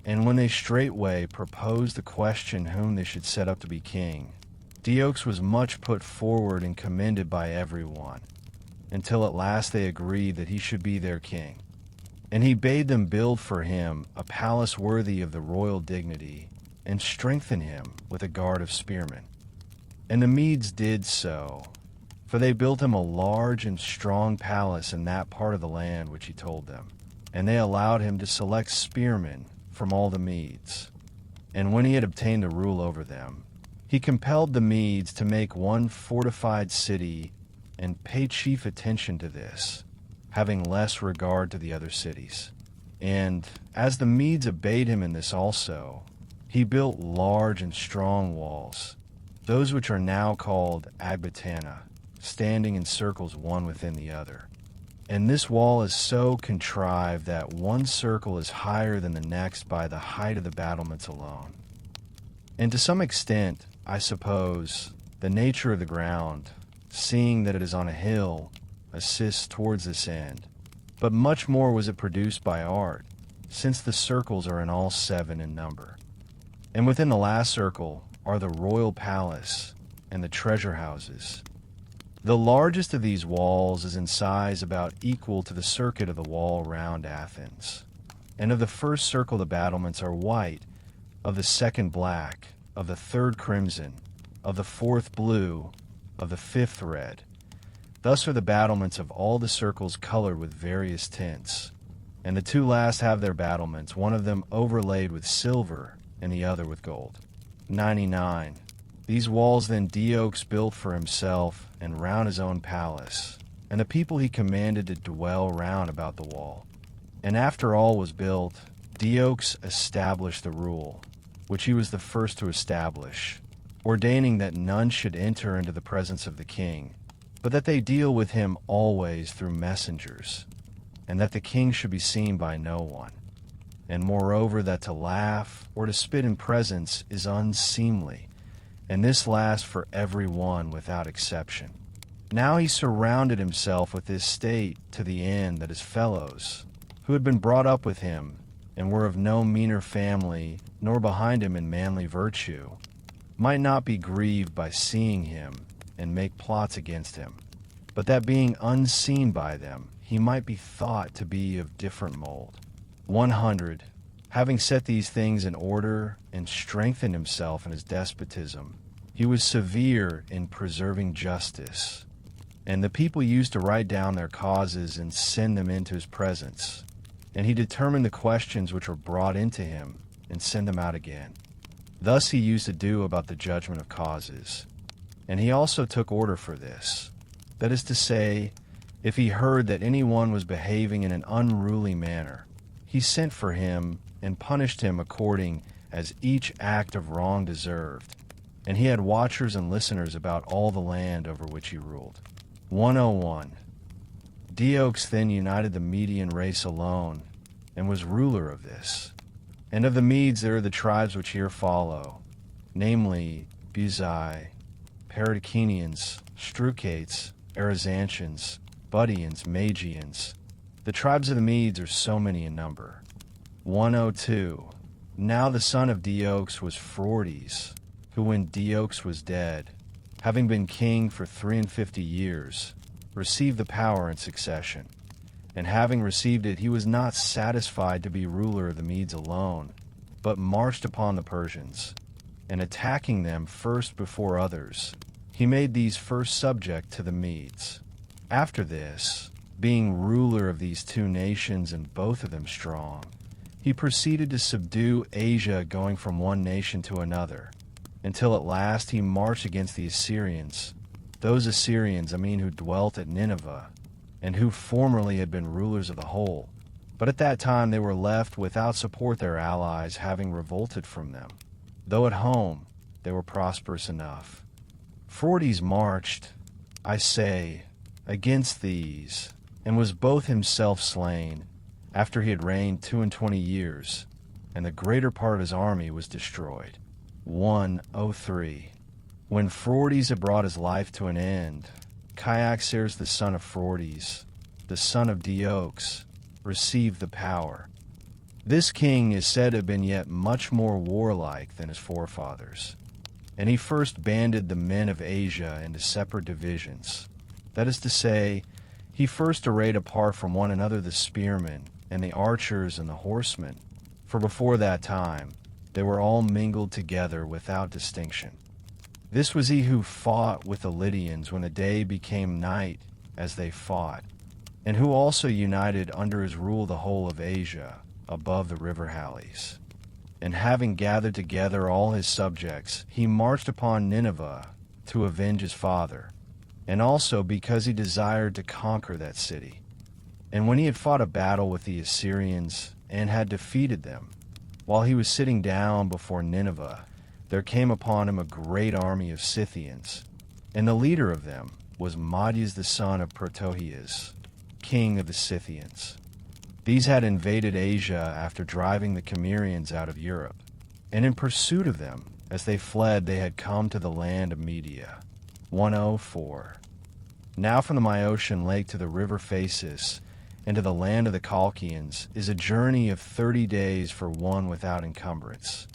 And when they straightway proposed the question whom they should set up to be king, Deiox was much put forward and commended by everyone, until at last they agreed that he should be their king. And he bade them build for him a palace worthy of the royal dignity, and strengthen him with a guard of spearmen. And the Medes did so, for they built him a large and strong palace in that part of the land which he told them, and they allowed him to select spearmen from all the Medes. And when he had obtained the rule over them, he compelled the Medes to make one fortified city and pay chief attention to this, having less regard to the other cities. And as the Medes obeyed him in this also, he built large and strong walls, those which are now called Agbatana, standing in circles one within the other. And this wall is so contrived that one circle is higher than the next by the height of the battlements alone. And to some extent, I suppose, the nature of the ground, seeing that it is on a hill, assists towards this end. But much more was it produced by art, since the circles are in all 7 in number. And within the last circle are the royal palace and the treasure houses. The largest of these walls is in size about equal to the circuit of the wall round Athens. And of the first circle the battlements are white, of the second black, of the third crimson, of the fourth blue, of the fifth red. Thus are the battlements of all the circles colored with various tints. And the 2 last have their battlements, one of them overlaid with silver, and the other with gold. 99. These walls then Deiox built for himself and round his own palace, and the people he commanded to dwell round about the wall. And after all was built, Deiox established the rule, which he was the first to establish, ordaining that none should enter into the presence of the king, but that they deal with him always through messengers, and that the king should be seen by no one. And moreover, that to laugh or to spit in presence is unseemly, and this lasts for every one without exception. Now he surrounded himself with this state to the end that his fellows, who had been brought up with him, and were of no meaner family, nor behind him in manly virtue, might not be grieved by seeing him and make plots against him. but that being unseen by them, he might be thought to be of different mold. 100. Having set these things in order and strengthened himself in his despotism, he was severe in preserving justice. And the people used to write down their causes and send them into his presence. And he determined the questions which were brought into him and send them out again. Thus he used to do about the judgment of causes. And he also took order for this. That is to say, if he heard that anyone was behaving in an unruly manner, he sent for him and punished him according as each act of wrong deserved. And he had watchers and listeners about all the land over which he ruled. 101. Diox then united the Median race alone, and was ruler of this. And of the Medes there are the tribes which here follow, namely Buzai, Paradicenians, Strucates, Arizantians, Budians, Magians. The tribes of the Medes are so many in number. 102. Now the son of Diox was Phrodes, who when Diox was dead, having been king for 53 years, received the power in succession. And having received it, he was not satisfied to be ruler of the Medes alone, but marched upon the Persians, and attacking them first before others, he made these first subject to the Medes. After this, being ruler of these two nations and both of them strong, he proceeded to subdue Asia, going from one nation to another, until at last he marched against the Assyrians, those Assyrians, who dwelt at Nineveh, and who formerly had been rulers of the whole. But at that time they were left without support, their allies having revolted from them, though at home they were prosperous enough. Phrodes marched, I say, against these, and was both himself slain, after he had reigned 22 years, and the greater part of his army was destroyed. 103. When Phrodes had brought his life to an end, Cyaxares the son of Phrodes, the son of Diox, received the power. This king is said to have been yet much more warlike than his forefathers, and he first banded the men of Asia into separate divisions. That is to say, he first arrayed apart from one another the spearmen and the archers and the horsemen, for before that time they were all mingled together without distinction. This was he who fought with the Lydians when the day became night as they fought, and who also united under his rule the whole of Asia above the river Halys. And having gathered together all his subjects, he marched upon Nineveh to avenge his father, and also because he desired to conquer that city. And when he had fought a battle with the Assyrians and had defeated them, while he was sitting down before Nineveh, there came upon him a great army of Scythians, and the leader of them was Madius the son of Protohias, king of the Scythians. These had invaded Asia after driving the Cimmerians out of Europe, and in pursuit of them, as they fled, they had come to the land of Media. 104. Now from the Myosian lake to the river Phasis, and to the land of the Colchians, is a journey of 30 days for one without encumbrance.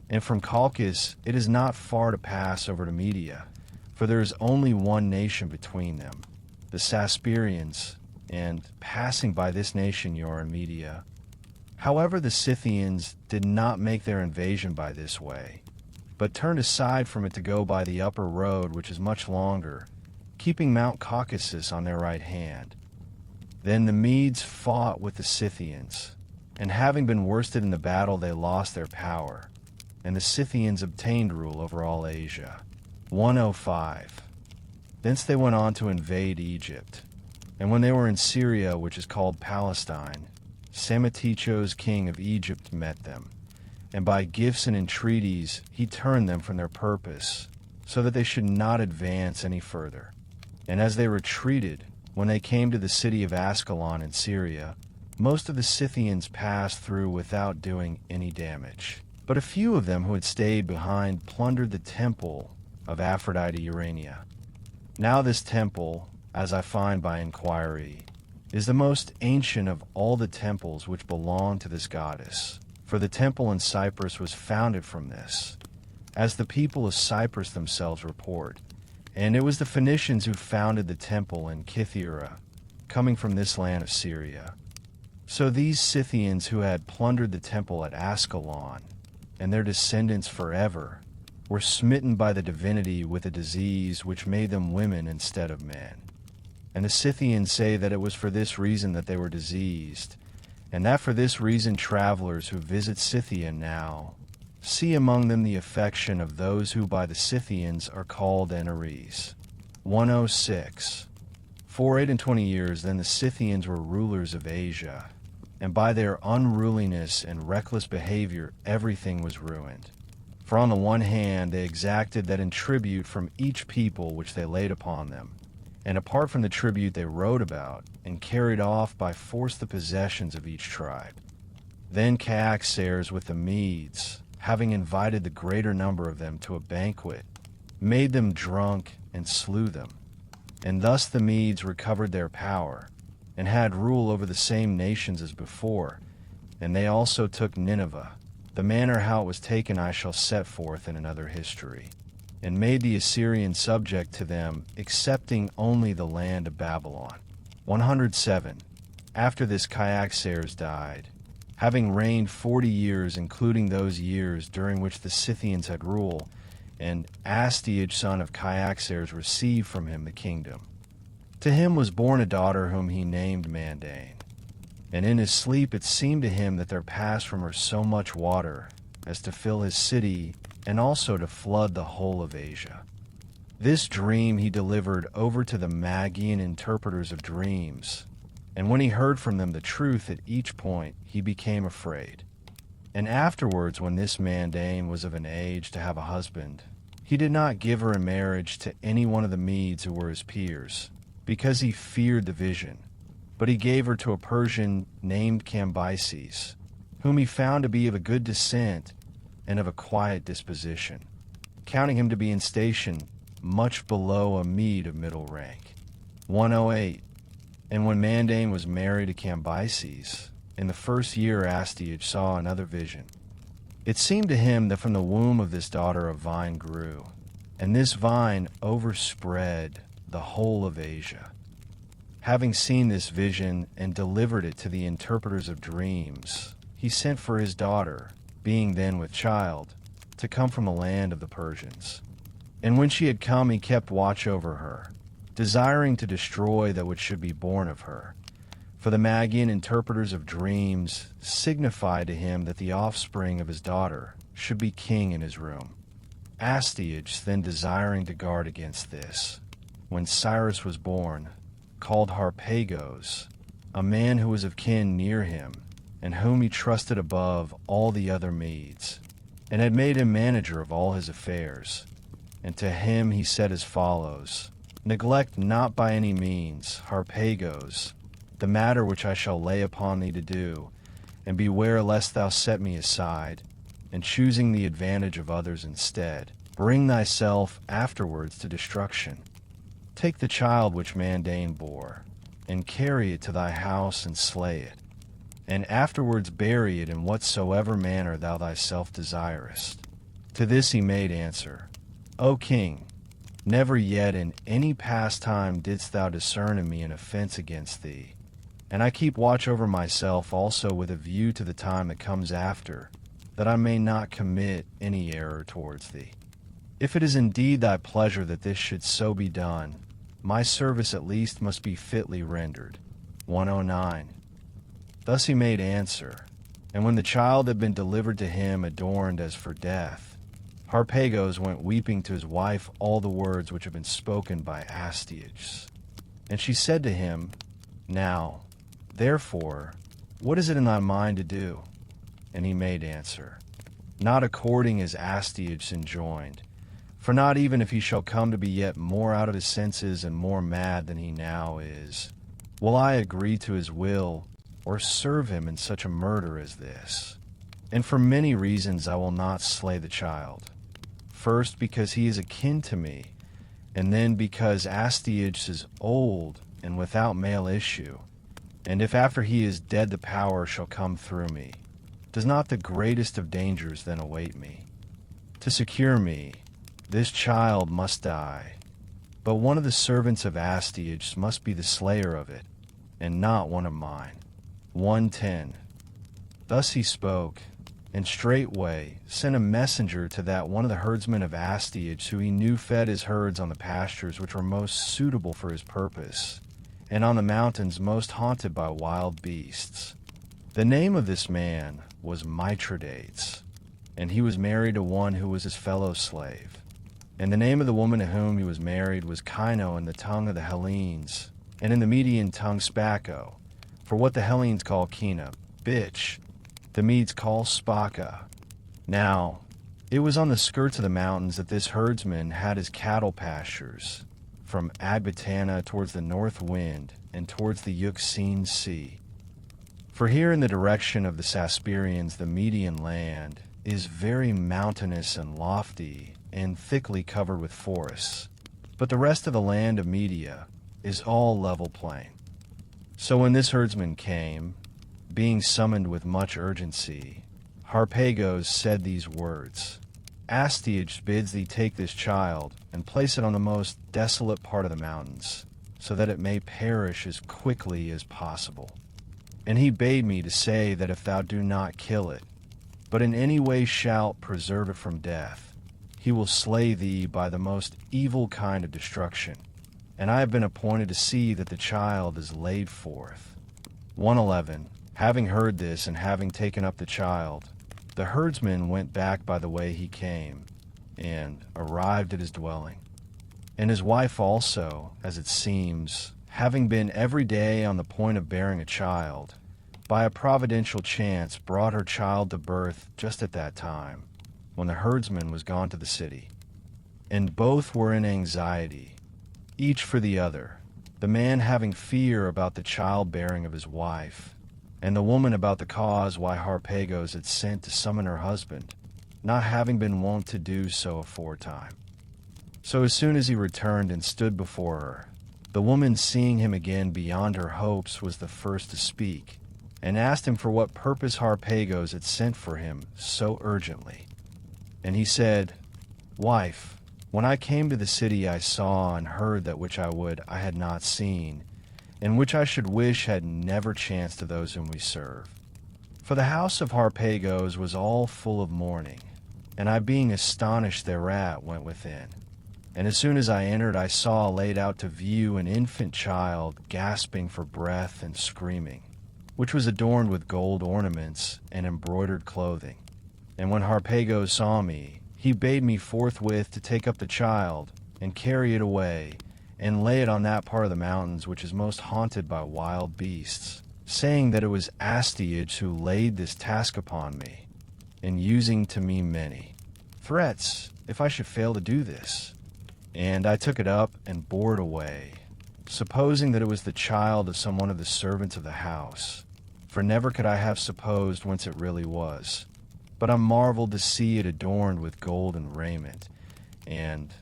And from Colchis it is not far to pass over to Media, for there is only one nation between them, the Saspirians, and passing by this nation you are in Media. However, the Scythians did not make their invasion by this way, but turned aside from it to go by the upper road, which is much longer, keeping Mount Caucasus on their right hand. Then the Medes fought with the Scythians, and having been worsted in the battle, they lost their power, and the Scythians obtained rule over all Asia. 105. Thence they went on to invade Egypt. And when they were in Syria, which is called Palestine, Psammetichos king of Egypt met them, and by gifts and entreaties he turned them from their purpose, so that they should not advance any further. And as they retreated, when they came to the city of Ascalon in Syria, most of the Scythians passed through without doing any damage. But a few of them who had stayed behind plundered the temple of Aphrodite Urania. Now this temple, as I find by inquiry, is the most ancient of all the temples which belong to this goddess, for the temple in Cyprus was founded from this, as the people of Cyprus themselves report, And it was the Phoenicians who founded the temple in Scythia, coming from this land of Syria. So these Scythians who had plundered the temple at Ascalon, and their descendants forever, were smitten by the divinity with a disease which made them women instead of men. And the Scythians say that it was for this reason that they were diseased, and that for this reason travelers who visit Scythia now see among them the affection of those who by the Scythians are called Enares. 106. For 28 years then the Scythians were rulers of Asia, and by their unruliness and reckless behavior everything was ruined. For on the one hand they exacted that in tribute from each people which they laid upon them, and apart from the tribute they wrote about, and carried off by force the possessions of each tribe. Then Cyaxares with the Medes, having invited the greater number of them to a banquet, made them drunk and slew them. And thus the Medes recovered their power, and had rule over the same nations as before, and they also took Nineveh. The manner how it was taken I shall set forth in another history, and made the Assyrians subject to them, excepting only the land of Babylon. 107. After this Cyaxares died, having reigned 40 years, including those years during which the Scythians had rule, and Astyages son of Cyaxares received from him the kingdom. To him was born a daughter whom he named Mandane. And in his sleep it seemed to him that there passed from her so much water as to fill his city and also to flood the whole of Asia. This dream he delivered over to the Magian interpreters of dreams, and when he heard from them the truth at each point, he became afraid. And afterwards, when this Mandane was of an age to have a husband, he did not give her in marriage to any one of the Medes who were his peers, because he feared the vision. But he gave her to a Persian named Cambyses, whom he found to be of a good descent and of a quiet disposition, counting him to be in station much below a Mede of middle rank. 108. And when Mandane was married to Cambyses, in the first year Astyages saw another vision. It seemed to him that from the womb of this daughter a vine grew, and this vine overspread the whole of Asia. Having seen this vision and delivered it to the interpreters of dreams, he sent for his daughter, being then with child, to come from the land of the Persians. And when she had come, he kept watch over her, desiring to destroy that which should be born of her. For the Magian interpreters of dreams signified to him that the offspring of his daughter should be king in his room. Astyages, then desiring to guard against this, when Cyrus was born, called Harpagos, a man who was of kin near him, and whom he trusted above all the other Medes, and had made him manager of all his affairs. And to him he said as follows, Neglect not by any means, Harpagos, the matter which I shall lay upon thee to do, and beware lest thou set me aside, and choosing the advantage of others instead, bring thyself afterwards to destruction. Take the child which Mandane bore, and carry it to thy house and slay it, and afterwards bury it in whatsoever manner thou thyself desirest. To this he made answer, O king, never yet in any past time didst thou discern in me an offense against thee, and I keep watch over myself also with a view to the time that comes after, that I may not commit any error towards thee. If it is indeed thy pleasure that this should so be done, my service at least must be fitly rendered. 109. Thus he made answer, and when the child had been delivered to him adorned as for death, Harpagos went weeping to his wife all the words which had been spoken by Astyages. And she said to him, Now, therefore, what is it in thy mind to do? And he made answer, Not according as Astyages enjoined, for not even if he shall come to be yet more out of his senses and more mad than he now is, will I agree to his will or serve him in such a murder as this. And for many reasons I will not slay the child. First, because he is akin to me, and then because Astyages is old and without male issue, and if after he is dead the power shall come through me, does not the greatest of dangers then await me? To secure me, this child must die, but one of the servants of Astyages must be the slayer of it, and not one of mine. 110. Thus he spoke, and straightway sent a messenger to that one of the herdsmen of Astyages who he knew fed his herds on the pastures which were most suitable for his purpose, and on the mountains most haunted by wild beasts. The name of this man was Mithridates, and he was married to one who was his fellow slave. And the name of the woman to whom he was married was Kino in the tongue of the Hellenes, and in the Median tongue Spacco, for what the Hellenes call Kina, bitch, the Medes call Spaka. Now, it was on the skirts of the mountains that this herdsman had his cattle pastures, from Adbatana towards the north wind and towards the Euxine Sea. For here in the direction of the Sasperians the Median land is very mountainous and lofty and thickly covered with forests, but the rest of the land of Media is all level plain. So when this herdsman came, being summoned with much urgency, Harpagos said these words, Astyages bids thee take this child and place it on the most desolate part of the mountains, so that it may perish as quickly as possible. And he bade me to say that if thou do not kill it, but in any way shalt preserve it from death, he will slay thee by the most evil kind of destruction. And I have been appointed to see that the child is laid forth. 111. Having heard this and having taken up the child, the herdsman went back by the way he came, and arrived at his dwelling. And his wife also, as it seems, having been every day on the point of bearing a child, by a providential chance brought her child to birth just at that time, when the herdsman was gone to the city. And both were in anxiety, each for the other, the man having fear about the childbearing of his wife, and the woman about the cause why Harpagos had sent to summon her husband, not having been wont to do so aforetime. So as soon as he returned and stood before her, the woman, seeing him again beyond her hopes, was the first to speak, and asked him for what purpose Harpagos had sent for him so urgently. And he said, Wife, when I came to the city I saw and heard that which I had not seen, and which I should wish had never chanced to those whom we serve. For the house of Harpagos was all full of mourning, and I being astonished thereat went within. And as soon as I entered, I saw laid out to view an infant child gasping for breath and screaming, which was adorned with gold ornaments and embroidered clothing. And when Harpagos saw me, he bade me forthwith to take up the child and carry it away, and lay it on that part of the mountains which is most haunted by wild beasts, saying that it was Astyages who laid this task upon me, and using to me many threats if I should fail to do this. And I took it up and bore it away, supposing that it was the child of some one of the servants of the house, for never could I have supposed whence it really was. But I marveled to see it adorned with gold and raiment, and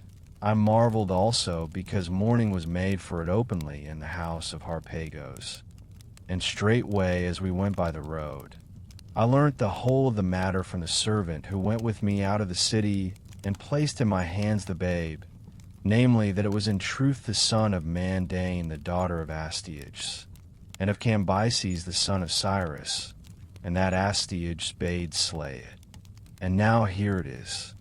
I marveled also because mourning was made for it openly in the house of Harpagos. And straightway, as we went by the road, I learnt the whole of the matter from the servant who went with me out of the city and placed in my hands the babe, namely, that it was in truth the son of Mandane, the daughter of Astyages, and of Cambyses, the son of Cyrus, and that Astyages bade slay it. And now here it is.